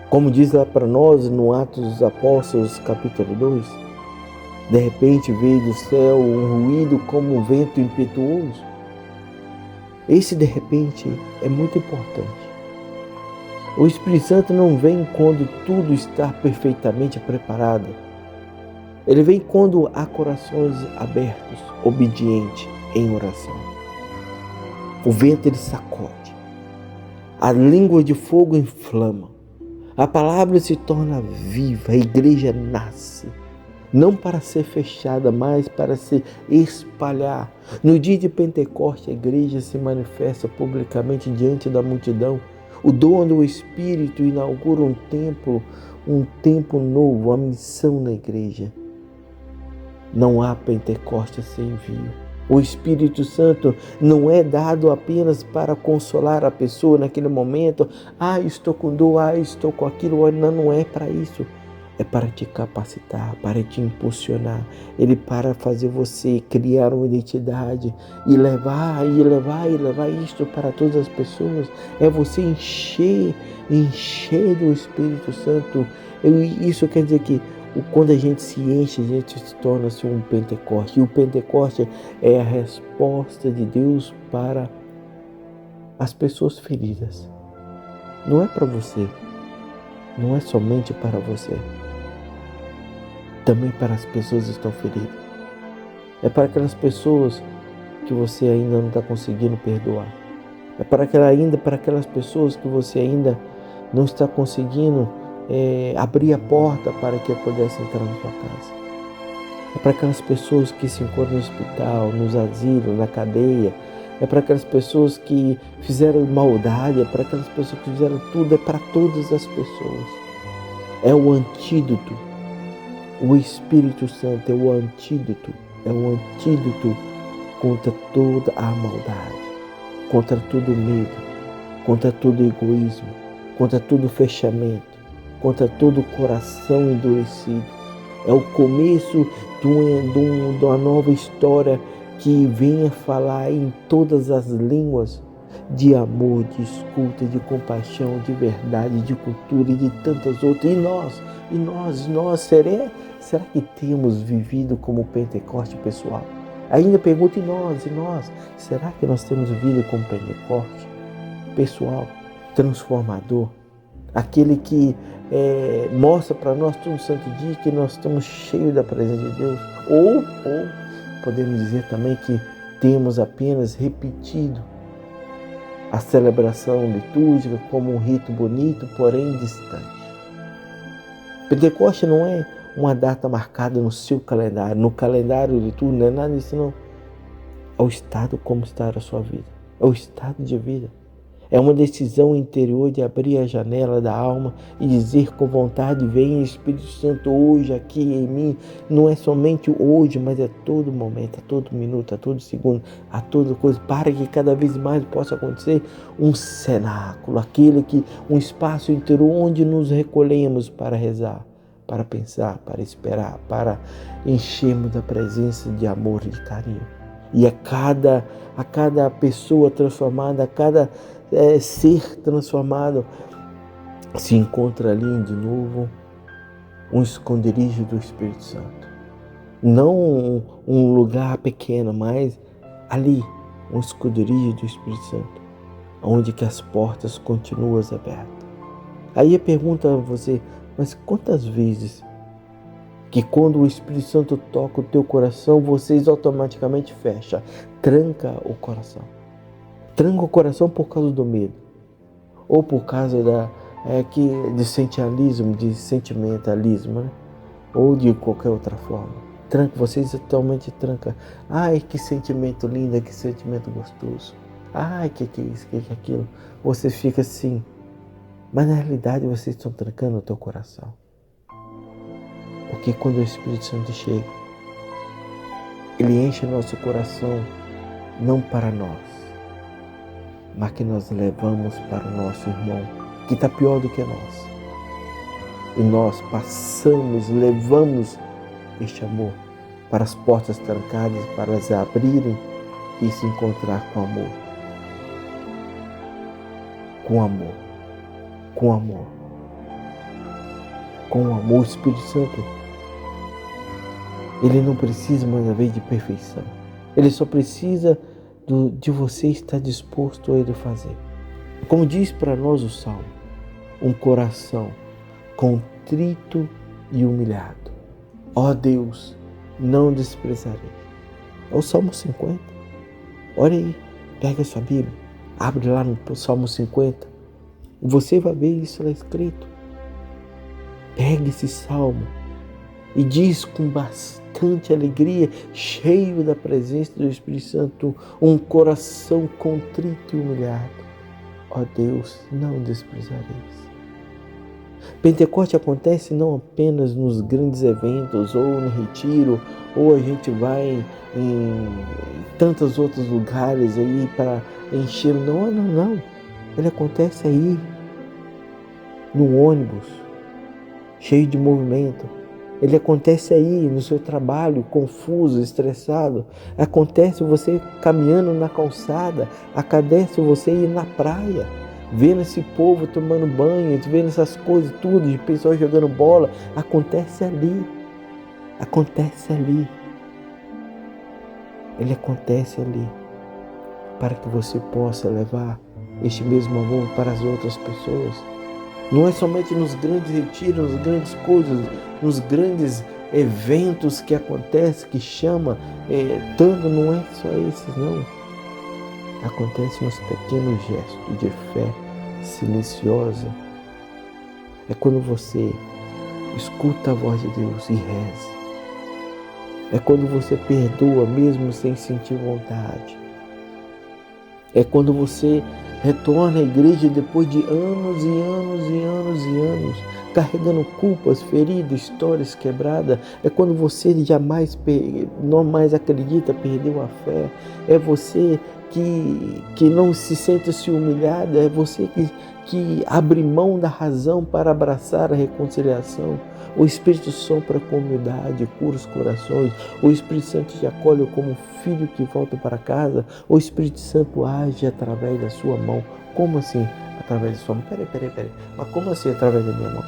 como diz lá para nós no Atos dos Apóstolos, capítulo 2, de repente veio do céu um ruído como um vento impetuoso. Esse de repente é muito importante. O Espírito Santo não vem quando tudo está perfeitamente preparado. Ele vem quando há corações abertos, obedientes em oração. O vento ele sacode. A língua de fogo inflama. A palavra se torna viva, a igreja nasce. Não para ser fechada, mas para se espalhar. No dia de Pentecostes, a igreja se manifesta publicamente diante da multidão. O dom do Espírito inaugura um tempo novo, a missão na igreja. Não há Pentecostes sem envio. O Espírito Santo não é dado apenas para consolar a pessoa naquele momento. Estou com dor, estou com aquilo. Não é para isso. É para te capacitar, para te impulsionar. Ele para fazer você criar uma identidade e levar isto para todas as pessoas. É você encher do Espírito Santo. Isso quer dizer que quando a gente se enche, a gente se torna-se um Pentecoste. E o Pentecoste é a resposta de Deus para as pessoas feridas. Não é para você. Não é somente para você. Também para as pessoas que estão feridas. É para aquelas pessoas que você ainda não está conseguindo perdoar. É para aquelas pessoas que você ainda não está conseguindo abrir a porta para que pudesse entrar na sua casa. É para aquelas pessoas que se encontram no hospital, nos asilos, na cadeia. É para aquelas pessoas que fizeram maldade. É para aquelas pessoas que fizeram tudo. É para todas as pessoas. É o antídoto. O Espírito Santo é o antídoto. É o antídoto contra toda a maldade, contra todo medo, contra todo egoísmo, contra todo fechamento, contra todo coração endurecido. É o começo de uma nova história que venha falar em todas as línguas de amor, de escuta, de compaixão, de verdade, de cultura e de tantas outras. E nós, será que temos vivido como Pentecoste pessoal? Ainda pergunto, e nós, será que nós temos vivido como Pentecoste pessoal, transformador? Aquele que mostra para nós todo santo dia que nós estamos cheios da presença de Deus. Ou podemos dizer também que temos apenas repetido a celebração litúrgica como um rito bonito, porém distante. Pentecoste não é uma data marcada no seu calendário, no calendário litúrgico, não é nada disso não. É o estado como está a sua vida, é o estado de vida. É uma decisão interior de abrir a janela da alma e dizer com vontade: vem Espírito Santo hoje aqui em mim. Não é somente hoje, mas é todo momento, a todo minuto, a todo segundo, a toda coisa, para que cada vez mais possa acontecer um cenáculo, um espaço interior onde nos recolhemos para rezar, para pensar, para esperar, para enchermos da presença de amor e de carinho. E a cada pessoa transformada, a cada ser transformado, se encontra ali de novo um esconderijo do Espírito Santo. Não um lugar pequeno, mas ali, um esconderijo do Espírito Santo, onde que as portas continuam abertas. Aí eu pergunto a você, mas quantas vezes que quando o Espírito Santo toca o teu coração, vocês automaticamente fecham, tranca o coração. Tranca o coração por causa do medo, ou por causa de sentimentalismo, né? Ou de qualquer outra forma. Tranca, vocês totalmente trancam. Ai, que sentimento lindo, que sentimento gostoso. Ai, que é isso, que é aquilo. Você fica assim. Mas na realidade vocês estão trancando o teu coração. Porque quando o Espírito Santo chega, ele enche o nosso coração não para nós, mas que nós levamos para o nosso irmão, que está pior do que nós. E nós levamos este amor para as portas trancadas, para as abrirem e se encontrar com amor. Com amor. Com amor. Com amor. O Espírito Santo, ele não precisa mais uma vez de perfeição. Ele só precisa de você estar disposto a ele fazer. Como diz para nós o Salmo, um coração contrito e humilhado. Ó Deus, não desprezarei. É o Salmo 50. Olha aí, pega a sua Bíblia, abre lá no Salmo 50. Você vai ver isso lá escrito. Pega esse Salmo e diz com bastante alegria, cheio da presença do Espírito Santo, um coração contrito e humilhado. Ó Deus, não desprezareis. Pentecoste acontece não apenas nos grandes eventos, ou no retiro, ou a gente vai em tantos outros lugares aí para encher. Não. Ele acontece aí, no ônibus, cheio de movimento. Ele acontece aí no seu trabalho, confuso, estressado. Acontece você caminhando na calçada. Acontece você ir na praia, vendo esse povo tomando banho, vendo essas coisas tudo, de pessoas jogando bola. Acontece ali. Acontece ali. Ele acontece ali para que você possa levar este mesmo amor para as outras pessoas. Não é somente nos grandes retiros, nas grandes coisas, nos grandes eventos que acontece, que chama, tanto, não é só esses, não. Acontece nos pequenos gestos de fé silenciosa. É quando você escuta a voz de Deus e reza. É quando você perdoa mesmo sem sentir vontade. É quando você retorna à igreja depois de anos e anos e anos e anos, carregando culpas, feridas, histórias quebradas. É quando você não mais acredita, perdeu a fé. É você que não se sente humilhado. É você que abre mão da razão para abraçar a reconciliação. O Espírito sopra com humildade, cura os corações. O Espírito Santo te acolhe como filho que volta para casa. O Espírito Santo age através da sua mão. Como assim? Através da sua mão? Peraí. Mas como assim através da minha mão?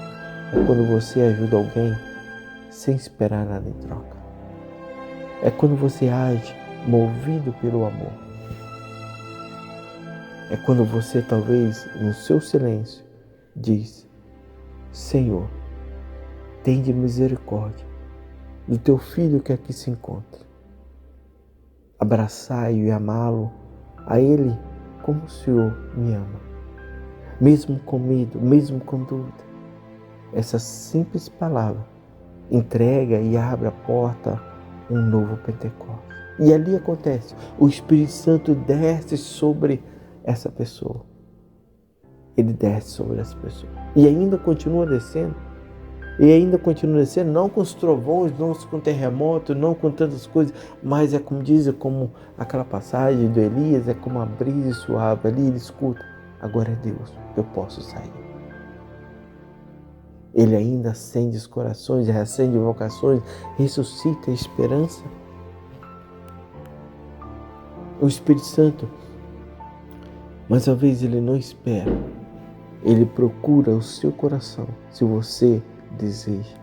É quando você ajuda alguém sem esperar nada em troca. É quando você age movido pelo amor. É quando você, talvez, no seu silêncio, diz: Senhor, tende misericórdia do teu filho que aqui se encontra. Abraçai-o e amá-lo a ele como o Senhor me ama. Mesmo com medo, mesmo com dúvida. Essa simples palavra entrega e abre a porta a um novo Pentecostes. E ali acontece, o Espírito Santo desce sobre essa pessoa. Ele desce sobre essa pessoa. E ainda continua descendo. Não com os trovões, não com terremotos, não com tantas coisas, mas é como diz, como aquela passagem do Elias, é como uma brisa suave ali, ele escuta. Agora é Deus, eu posso sair. Ele ainda acende os corações, reacende vocações, ressuscita a esperança. O Espírito Santo, mais uma vez, ele não espera. Ele procura o seu coração, se você deseja.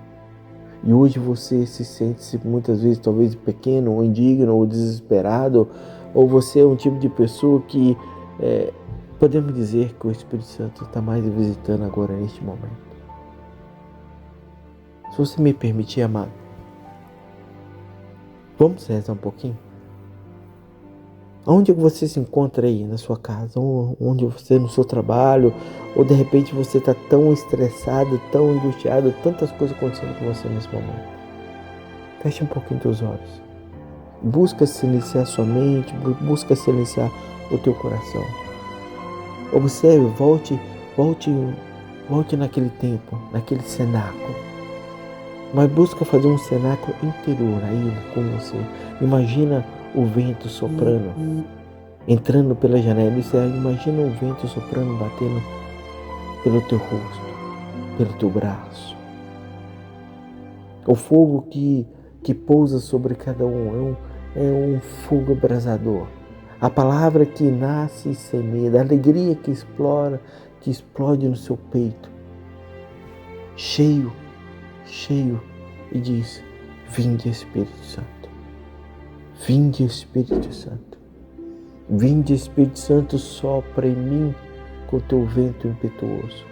E hoje você se sente muitas vezes talvez pequeno, ou indigno, ou desesperado, ou você é um tipo de pessoa que podemos dizer que o Espírito Santo está mais visitando agora neste momento. Se você me permitir, amado, vamos rezar um pouquinho? Onde você se encontra aí na sua casa, onde você no seu trabalho, ou de repente você está tão estressado, tão angustiado, tantas coisas acontecendo com você nesse momento. Feche um pouquinho teus olhos. Busca silenciar sua mente, busca silenciar o teu coração. Observe, volte naquele tempo, naquele cenáculo. Mas busca fazer um cenáculo interior aí com você. Imagina o vento soprando, entrando pela janela. Imagina o vento soprando, batendo pelo teu rosto, pelo teu braço. O fogo que pousa sobre cada um é um fogo abrasador. A palavra que nasce e semeia, a alegria que explode no seu peito, cheio, e diz: vinde Espírito Santo. Vinde Espírito Santo. Vinde Espírito Santo, sopra em mim com o teu vento impetuoso.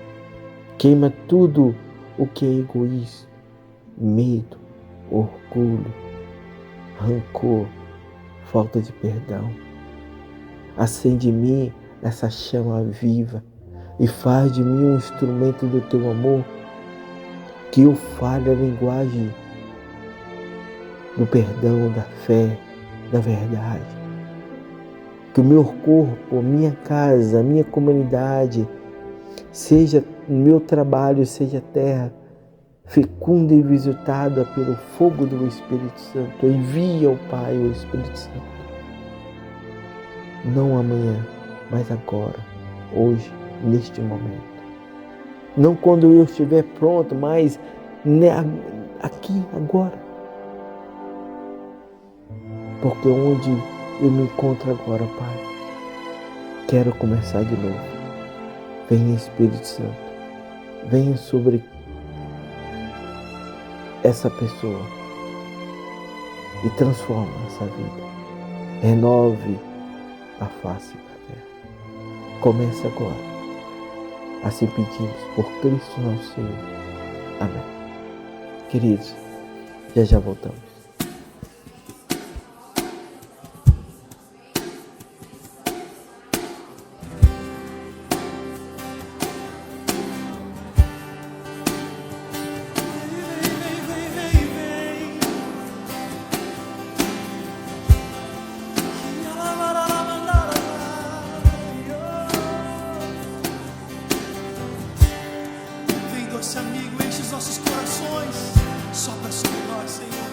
Queima tudo o que é egoísmo, medo, orgulho, rancor, falta de perdão. Acende em mim essa chama viva e faz de mim um instrumento do teu amor, que eu fale a linguagem do perdão, da fé, da verdade. Que o meu corpo, a minha casa, a minha comunidade, seja o meu trabalho, seja terra fecunda e visitada pelo fogo do Espírito Santo. Envia ao Pai o Espírito Santo. Não amanhã, mas agora, hoje, neste momento. Não quando eu estiver pronto, mas aqui, agora. Porque onde eu me encontro agora, Pai, quero começar de novo. Venha Espírito Santo, venha sobre essa pessoa e transforma essa vida. Renove a face da terra. Comece agora. Assim pedimos por Cristo nosso Senhor. Amém. Queridos, já voltamos. Amigo, enche os nossos corações, sopra sobre nós, Senhor.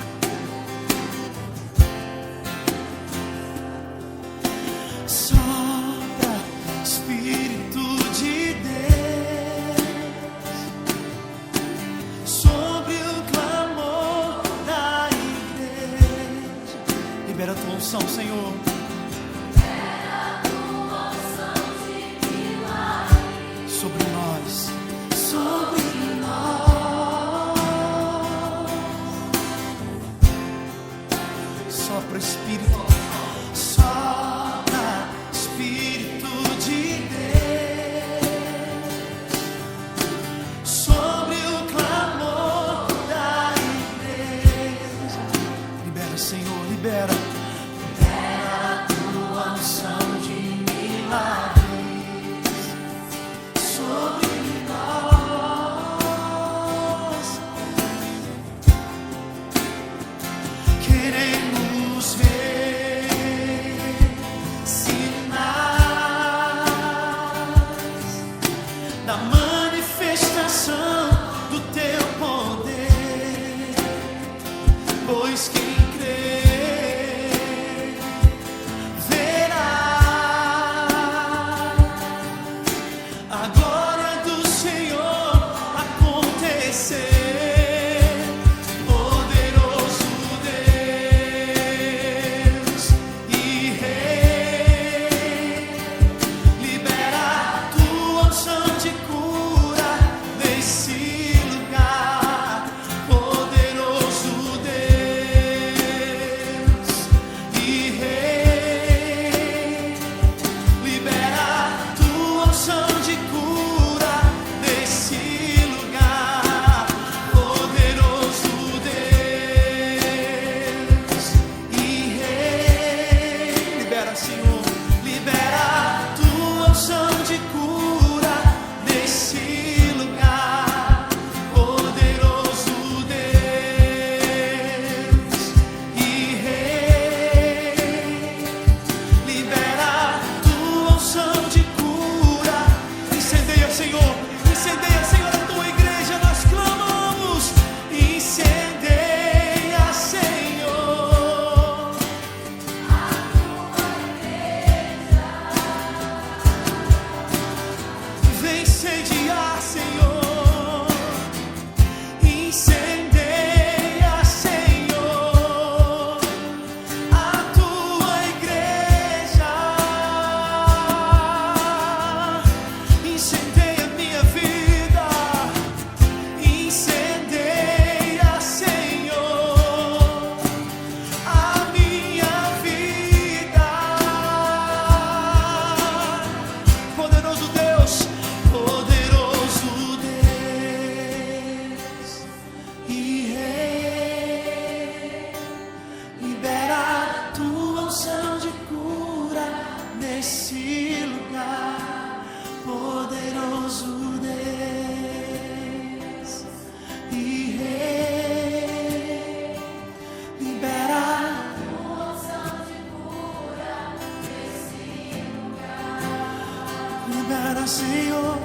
Libera, Senhor.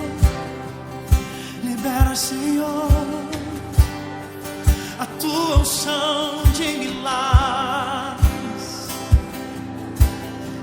Libera, Senhor. A tua unção de milagres.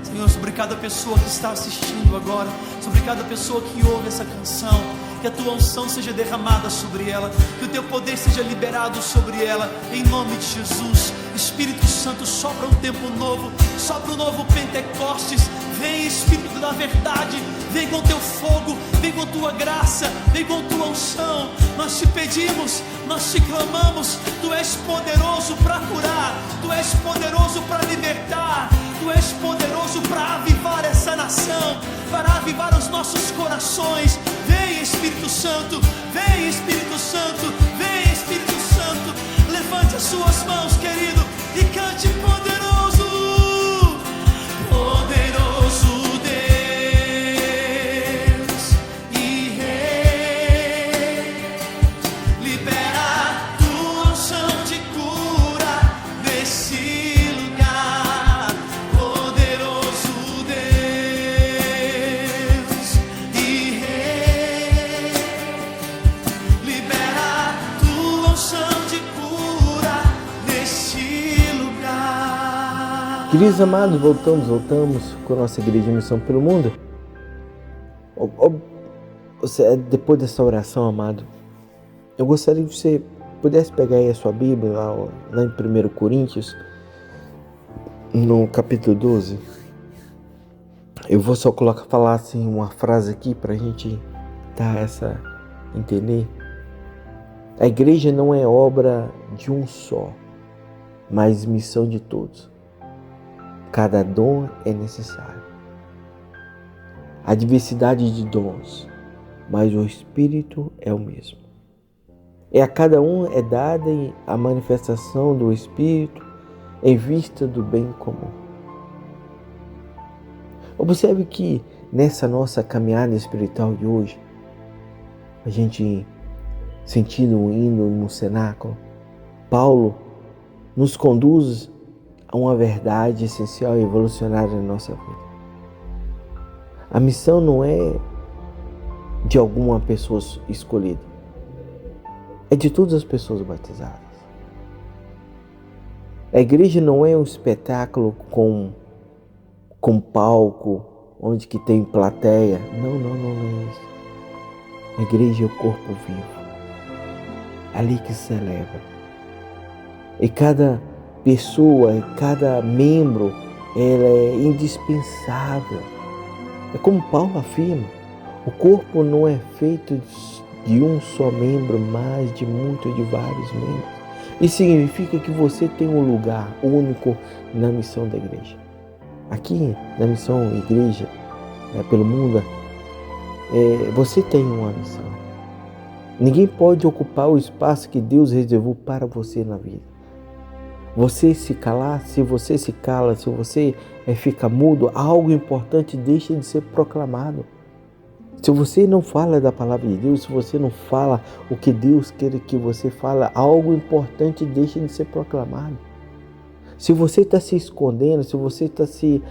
Senhor, sobre cada pessoa que está assistindo agora, sobre cada pessoa que ouve essa canção, que a tua unção seja derramada sobre ela, que o teu poder seja liberado sobre ela, em nome de Jesus. Espírito Santo, sopra um tempo novo, sopra um novo Pentecostes. Vem, Espírito da verdade, vem com teu fogo, vem com tua graça, vem com tua unção. Nós te pedimos, nós te clamamos. Tu és poderoso para curar, tu és poderoso para libertar, tu és poderoso para avivar essa nação, para avivar os nossos corações. Vem, Espírito Santo, vem, Espírito Santo, vem, Espírito Santo. Levante as suas mãos, querido, e cante: poderoso, poderoso Deus e Rei. Libera tua unção de cura nesse lugar. Poderoso Deus e Rei. Libera tua unção de cura nesse lugar. Queridos amados, voltamos com a nossa Igreja em Missão pelo Mundo. Depois dessa oração, amado, eu gostaria que você pudesse pegar aí a sua Bíblia, lá em 1 Coríntios, no capítulo 12. Eu vou só falar assim uma frase aqui para a gente entender. A igreja não é obra de um só, mas missão de todos. Cada dom é necessário. A diversidade de dons, mas o Espírito é o mesmo. E a cada um é dada a manifestação do Espírito em vista do bem comum. Observe que nessa nossa caminhada espiritual de hoje, a gente sentindo um hino no cenáculo, Paulo nos conduz a uma verdade essencial e revolucionária na nossa vida. A missão não é de alguma pessoa escolhida, é de todas as pessoas batizadas. A igreja não é um espetáculo com palco, onde que tem plateia. Não é isso. A igreja é o corpo vivo, ali que se celebra. E cada pessoa, cada membro, ela é indispensável. É como Paulo afirma, o corpo não é feito de um só membro, mas de vários membros. Isso significa que você tem um lugar único na missão da igreja. Aqui na missão Igreja pelo Mundo, você tem uma missão. Ninguém pode ocupar o espaço que Deus reservou para você na vida. Você se calar, se você se cala, se você fica mudo, algo importante deixa de ser proclamado. Se você não fala da palavra de Deus, se você não fala o que Deus quer que você fale, algo importante deixa de ser proclamado. Se você está se escondendo, se você está se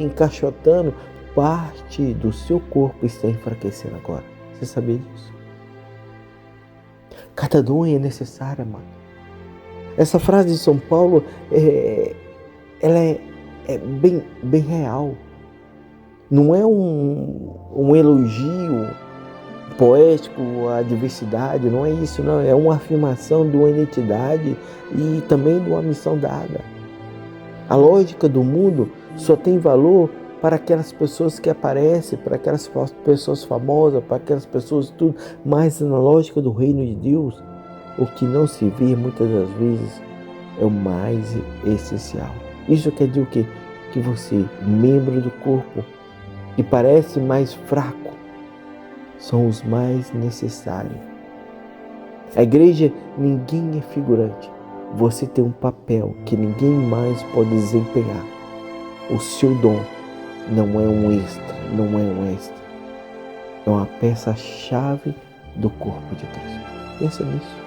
encaixotando, parte do seu corpo está enfraquecendo agora. Você sabia disso? Cada dom é necessário, amado. Essa frase de São Paulo, ela é bem real. Não é um elogio poético à diversidade, não é isso, não. É uma afirmação de uma identidade e também de uma missão dada. A lógica do mundo só tem valor para aquelas pessoas que aparecem, para aquelas pessoas famosas, para aquelas pessoas tudo, mas na lógica do reino de Deus, o que não se vê muitas das vezes é o mais essencial. Isso quer dizer o quê? Que você, membro do corpo, que parece mais fraco, são os mais necessários. A igreja, ninguém é figurante. Você tem um papel que ninguém mais pode desempenhar. O seu dom não é um extra. É uma peça-chave do corpo de Cristo. Pensa nisso.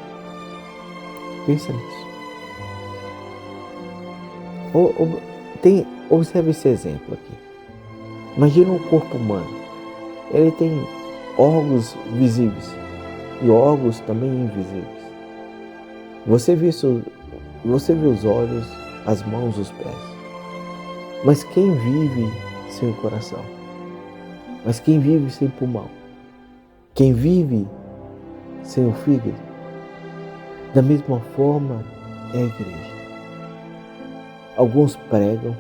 Observe esse exemplo aqui. Imagina um corpo humano. ele tem órgãos visíveis e órgãos também invisíveis. Você vê os olhos, as mãos, os pés. Mas quem vive sem o coração? Mas quem vive sem pulmão? Quem vive sem o fígado? Da mesma forma é a igreja. Alguns pregam,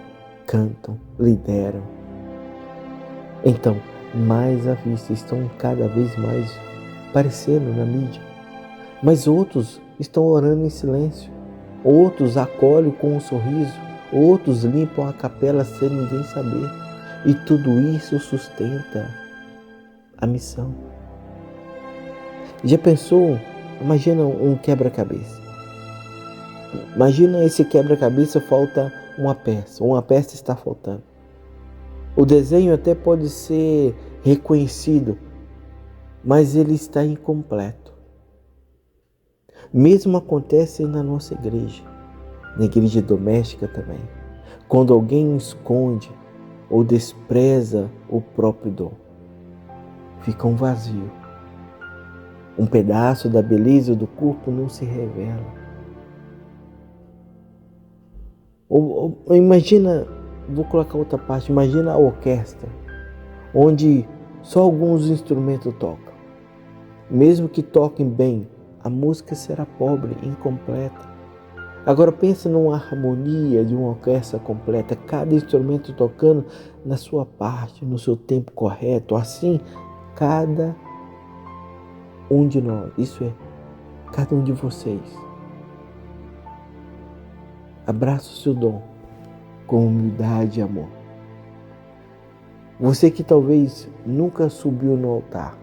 cantam, lideram. Então, mais à vista, estão cada vez mais aparecendo na mídia. Mas outros estão orando em silêncio. Outros acolhem com um sorriso. Outros limpam a capela sem ninguém saber. E tudo isso sustenta a missão. Já pensou? Imagina um quebra-cabeça. Imagina esse quebra-cabeça, falta uma peça está faltando. O desenho até pode ser reconhecido, mas ele está incompleto. Mesmo acontece na nossa igreja, na igreja doméstica também. Quando alguém esconde ou despreza o próprio dom, fica um vazio. Um pedaço da beleza do corpo não se revela. Ou imagina, vou colocar outra parte, imagina a orquestra, onde só alguns instrumentos tocam. Mesmo que toquem bem, a música será pobre, incompleta. Agora pense numa harmonia de uma orquestra completa, cada instrumento tocando na sua parte, no seu tempo correto. Assim, cada um de nós, isso é, cada um de vocês, abraça o seu dom com humildade e amor. Você que talvez nunca subiu no altar,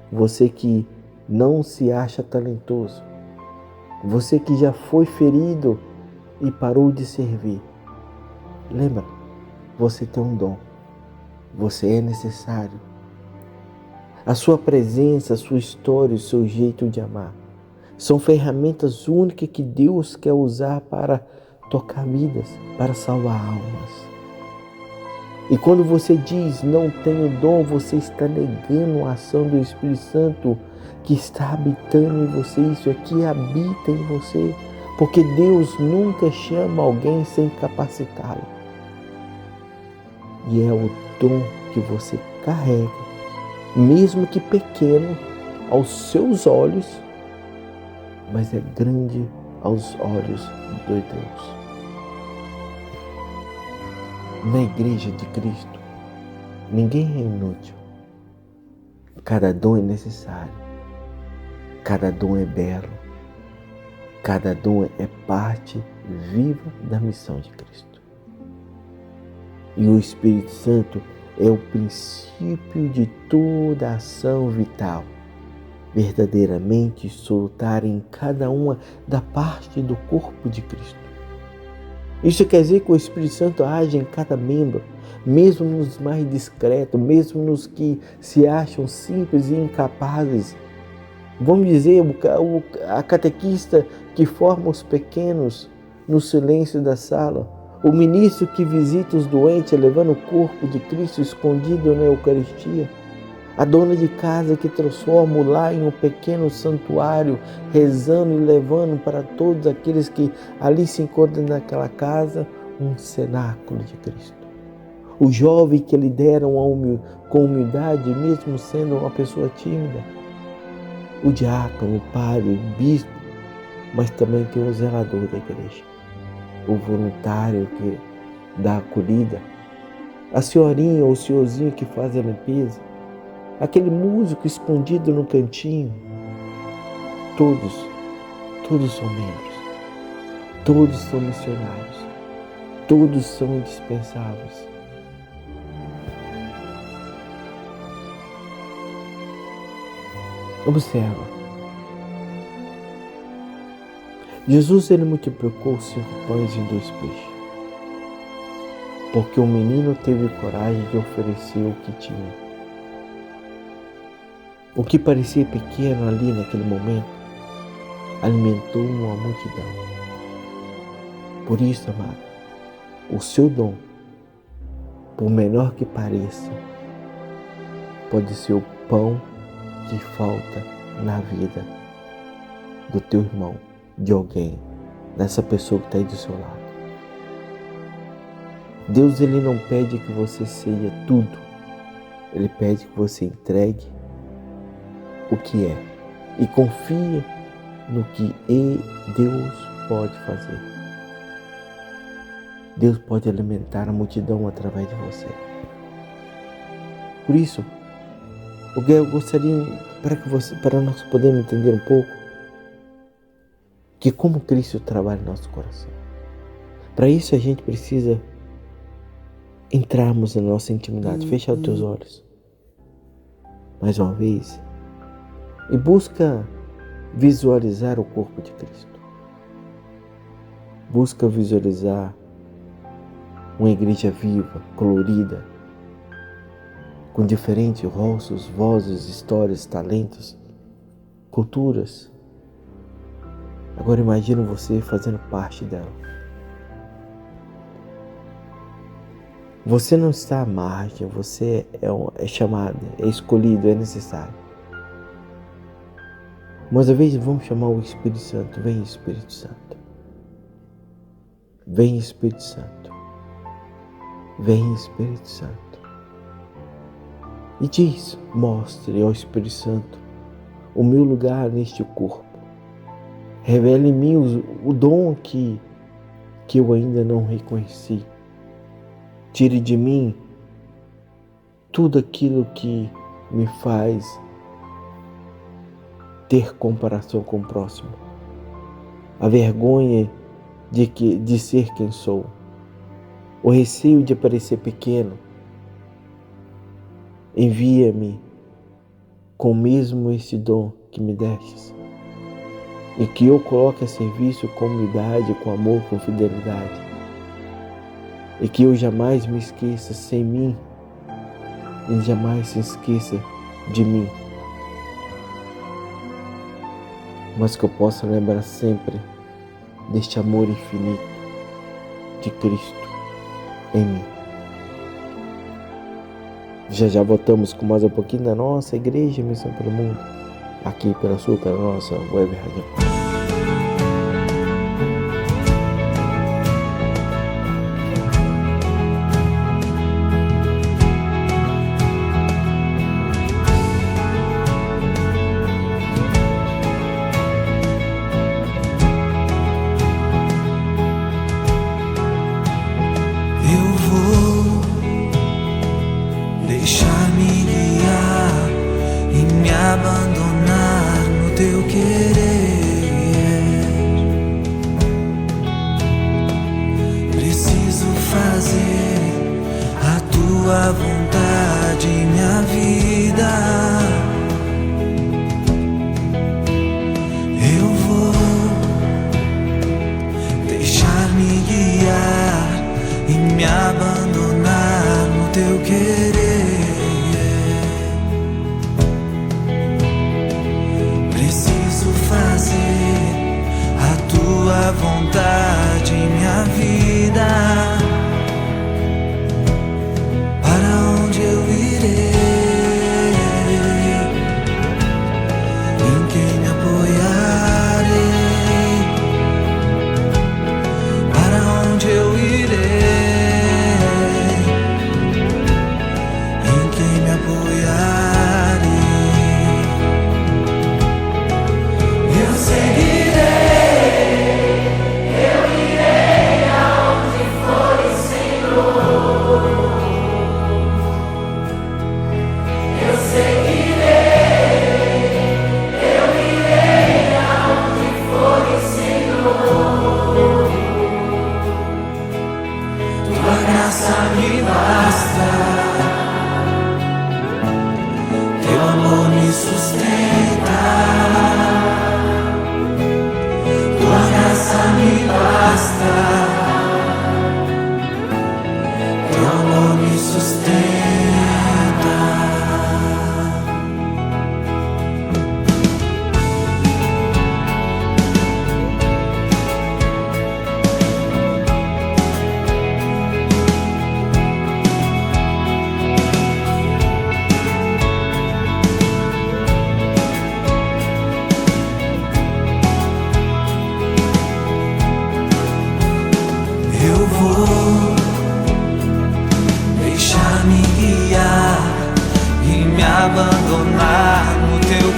você que não se acha talentoso, você que já foi ferido e parou de servir, lembra, você tem um dom, você é necessário. A sua presença, a sua história, o seu jeito de amar são ferramentas únicas que Deus quer usar para tocar vidas, para salvar almas. E quando você diz não tenho dom, você está negando a ação do Espírito Santo que está habitando em você. Isso aqui habita em você, porque Deus nunca chama alguém sem capacitá-lo. E é o dom que você carrega, mesmo que pequeno aos seus olhos, mas é grande aos olhos de Deus. Na igreja de Cristo, ninguém é inútil. Cada dom é necessário. Cada dom é belo. Cada dom é parte viva da missão de Cristo. E o Espírito Santo é o princípio de toda ação vital, verdadeiramente solitária em cada uma da parte do corpo de Cristo. Isso quer dizer que o Espírito Santo age em cada membro, mesmo nos mais discretos, mesmo nos que se acham simples e incapazes. Vamos dizer, a catequista que forma os pequenos no silêncio da sala, o ministro que visita os doentes levando o corpo de Cristo escondido na Eucaristia, a dona de casa que transforma o lar em um pequeno santuário, rezando e levando para todos aqueles que ali se encontram naquela casa um cenáculo de Cristo. O jovem que lidera com humildade, mesmo sendo uma pessoa tímida. O diácono, o padre, o bispo, mas também tem o zelador da igreja. O voluntário que dá acolhida. A senhorinha ou o senhorzinho que faz a limpeza. Aquele músico escondido no cantinho. Todos são membros. Todos são missionários. Todos são indispensáveis. Observa. Jesus ele multiplicou 5 pães e 2 peixes. Porque o menino teve coragem de oferecer o que tinha. O que parecia pequeno ali naquele momento, alimentou uma multidão. Por isso, amado, o seu dom, por menor que pareça, pode ser o pão que falta na vida do teu irmão, de alguém, dessa pessoa que está aí do seu lado. Deus, Ele não pede que você seja tudo. Ele pede que você entregue o que é e confie no que Deus pode fazer. Deus pode alimentar a multidão através de você. Por isso, eu gostaria para nós podermos entender um pouco que como Cristo trabalha em nosso coração. Para isso a gente precisa entrarmos na nossa intimidade, fechar os teus olhos mais uma vez e busca visualizar o corpo de Cristo. Busca visualizar uma igreja viva, colorida, com diferentes rostos, vozes, histórias, talentos, culturas. Agora imagina você fazendo parte dela. Você não está à margem, você é chamado, é escolhido, é necessário. Mas às vezes vamos chamar o Espírito Santo. Vem, Espírito Santo. Vem, Espírito Santo. Vem, Espírito Santo. E diz, mostre ao Espírito Santo o meu lugar neste corpo. Revele em mim o dom que eu ainda não reconheci. Tire de mim tudo aquilo que me faz ter comparação com o próximo. A vergonha de ser quem sou. O receio de parecer pequeno. Envia-me com mesmo esse dom que me destes. E que eu coloque a serviço com humildade, com amor, com fidelidade. E que eu jamais me esqueça sem mim. E jamais se esqueça de mim. Mas que eu possa lembrar sempre deste amor infinito de Cristo em mim. Já voltamos com mais um pouquinho da nossa Igreja Missão pelo Mundo, aqui pela nossa web rádio. Abandonar no teu querer. Preciso fazer a tua vontade, minha vida. Eu vou deixar-me guiar e me abandonar no teu querer. Tua vontade em minha vida. Para onde eu irei? Em quem me apoiarei? Para onde eu irei? Em quem me apoiarei? Eu seguirei. Me basta, teu amor me sustenta, tua graça me basta, teu amor me sustenta.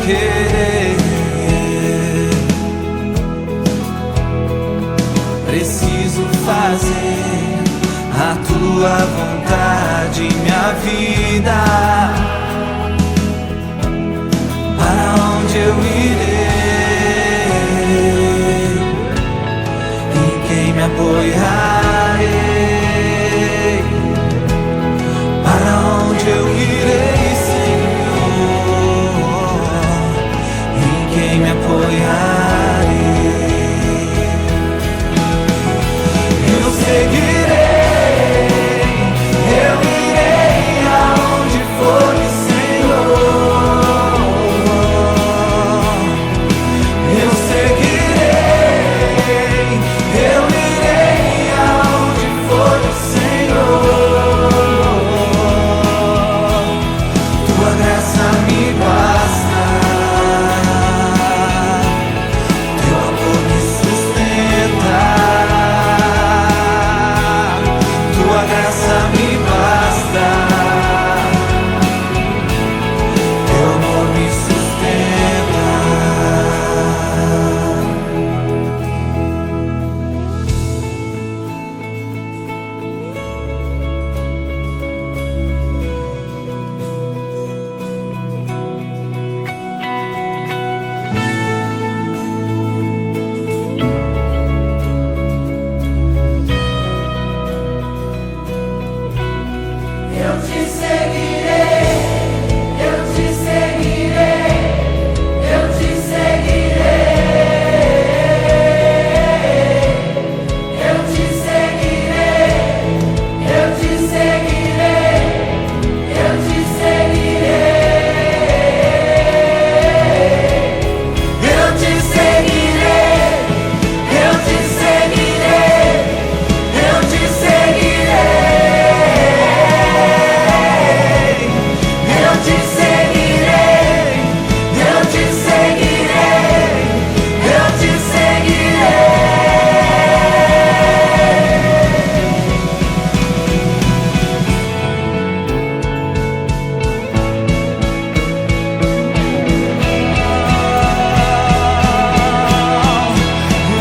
querer. Preciso fazer a tua vontade, minha vida. Para onde eu irei? Em quem me apoiarei? Para onde eu irei, Senhor? Em quem me apoiarei? Eu seguirei, eu irei aonde for, Senhor. Eu seguirei, eu irei aonde for, Senhor. Tua graça me basta, teu amor me sustenta. Tua graça me basta, teu amor me sustenta. Eu te seguirei, eu te seguirei, eu te seguirei. Eu te seguirei, eu te seguirei, eu te seguirei. Eu te seguirei, eu te seguirei, eu te seguirei. Eu te seguirei, eu te seguirei, eu te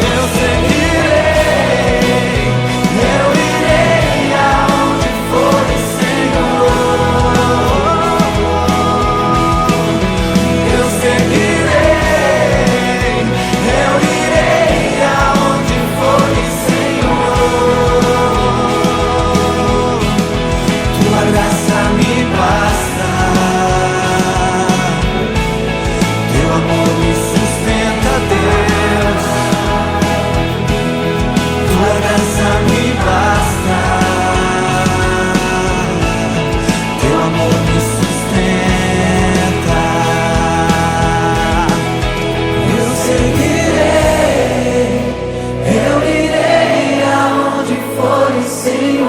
Eu seguirei, eu irei aonde for, Senhor. Eu seguirei, eu irei aonde for, Senhor. Tua graça me basta, teu amor me sustenta, Deus. Tua graça me basta, teu amor me sustenta. Eu seguirei, eu irei aonde for, Senhor.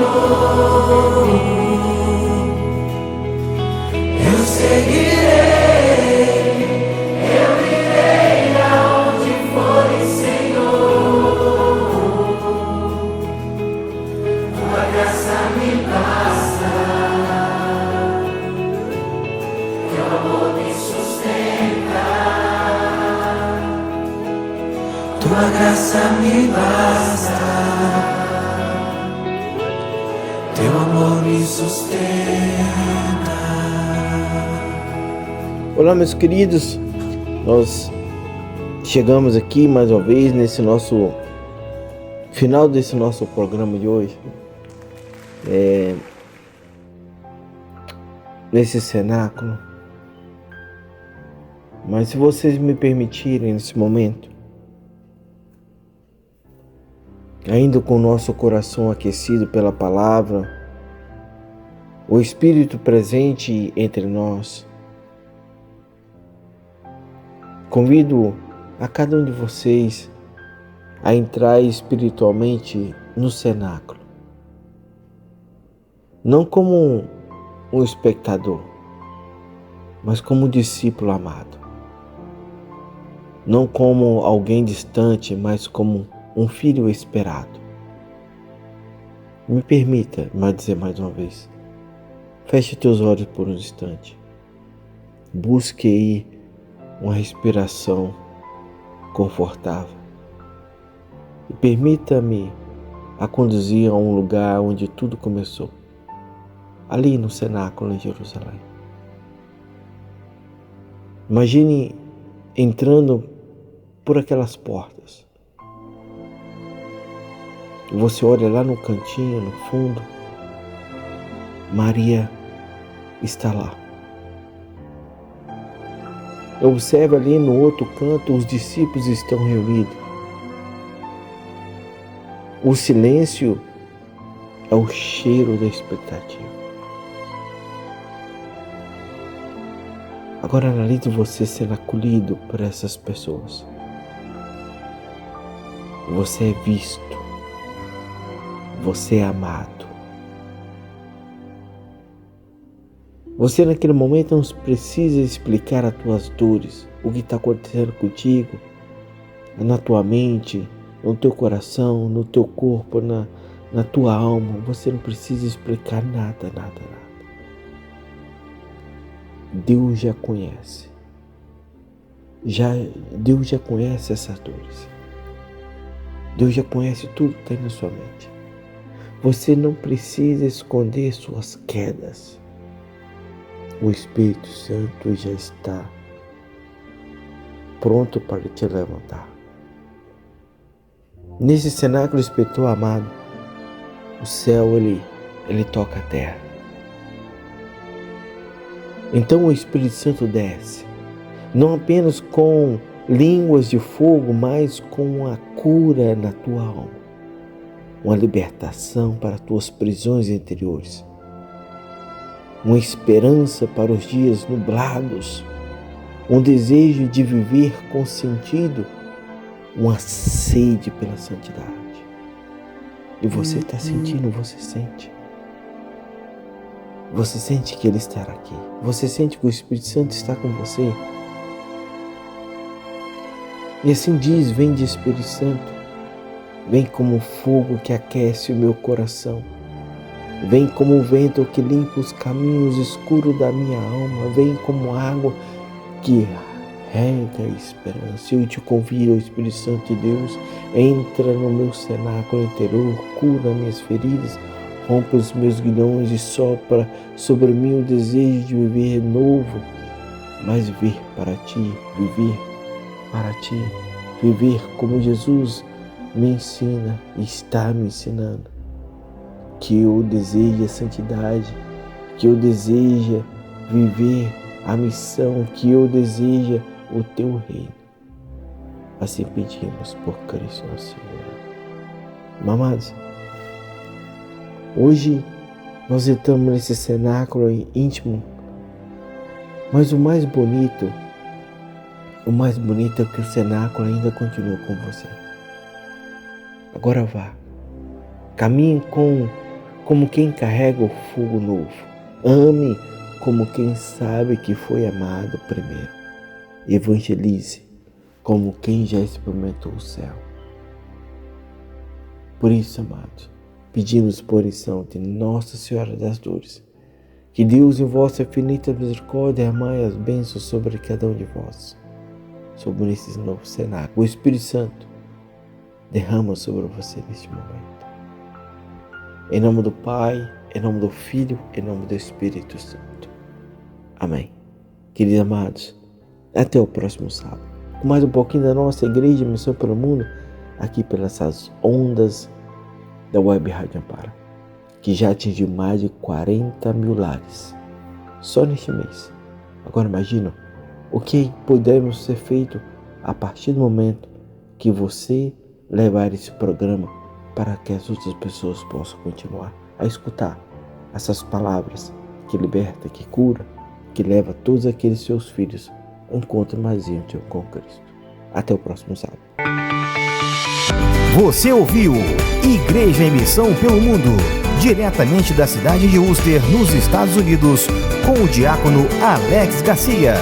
Eu seguirei, eu irei aonde for, Senhor. Tua graça me basta, teu amor me sustenta. Tua graça me basta, teu amor me sustenta. Olá, meus queridos, nós chegamos aqui mais uma vez nesse nosso final desse nosso programa de hoje, nesse cenáculo. Mas se vocês me permitirem nesse momento, ainda com o nosso coração aquecido pela palavra, o Espírito presente entre nós, convido a cada um de vocês a entrar espiritualmente no cenáculo, não como um espectador, mas como um discípulo amado, não como alguém distante, mas como um filho esperado. Me permita dizer mais uma vez, feche teus olhos por um instante, busque aí uma respiração confortável e permita-me a conduzir a um lugar onde tudo começou, ali no cenáculo em Jerusalém. Imagine entrando por aquelas portas. Você olha lá no cantinho, no fundo, Maria está lá. Observe ali no outro canto, os discípulos estão reunidos. O silêncio é o cheiro da expectativa. Agora analise você sendo acolhido por essas pessoas. Você é visto. Você é amado. Você naquele momento não precisa explicar as tuas dores, o que está acontecendo contigo, na tua mente, no teu coração, no teu corpo, na tua alma. Você não precisa explicar nada. Deus já conhece. Deus já conhece essas dores. Deus já conhece tudo que tem na sua mente. Você não precisa esconder suas quedas. O Espírito Santo já está pronto para te levantar. Nesse cenáculo espiritual, amado, o céu ele toca a terra. Então o Espírito Santo desce, não apenas com línguas de fogo, mas com a cura na tua alma, uma libertação para as tuas prisões interiores, uma esperança para os dias nublados, um desejo de viver com sentido, uma sede pela santidade. E você está sentindo, você sente. Você sente que Ele está aqui. Você sente que o Espírito Santo está com você. E assim diz, vem de Espírito Santo. Vem como fogo que aquece o meu coração. Vem como o vento que limpa os caminhos escuros da minha alma. Vem como água que rega a esperança. Eu te convido, Espírito Santo de Deus, entra no meu cenáculo interior, cura minhas feridas, rompe os meus grilhões e sopra sobre mim o desejo de viver novo, mas viver para Ti, viver para Ti, viver como Jesus me ensina e está me ensinando. Que eu deseje a santidade, que eu deseje viver a missão, que eu deseje o Teu reino. Assim pedimos por Cristo nosso Senhor. Amados, hoje nós estamos nesse cenáculo íntimo, mas o mais bonito é que o cenáculo ainda continua com você. Agora vá, caminhe como quem carrega o fogo novo, ame como quem sabe que foi amado primeiro, evangelize como quem já experimentou o céu. Por isso, amados, pedimos por oração de Nossa Senhora das Dores, que Deus em vossa infinita misericórdia derrame as bênçãos sobre cada um de vós, sobre esse novo cenáculo. O Espírito Santo derrama sobre você neste momento. Em nome do Pai, em nome do Filho, em nome do Espírito Santo. Amém. Queridos amados, até o próximo sábado, com mais um pouquinho da nossa Igreja Missão pelo Mundo, aqui pelas ondas da Web Rádio Amparo, que já atingiu mais de 40 mil lares, só neste mês. Agora imagina o que podemos ser feito a partir do momento que você levar esse programa para que as outras pessoas possam continuar a escutar essas palavras que liberta, que cura, que leva todos aqueles seus filhos a um encontro mais íntimo com Cristo. Até o próximo sábado. Você ouviu Igreja em Missão pelo Mundo, diretamente da cidade de Worcester, nos Estados Unidos, com o diácono Alex Garcia.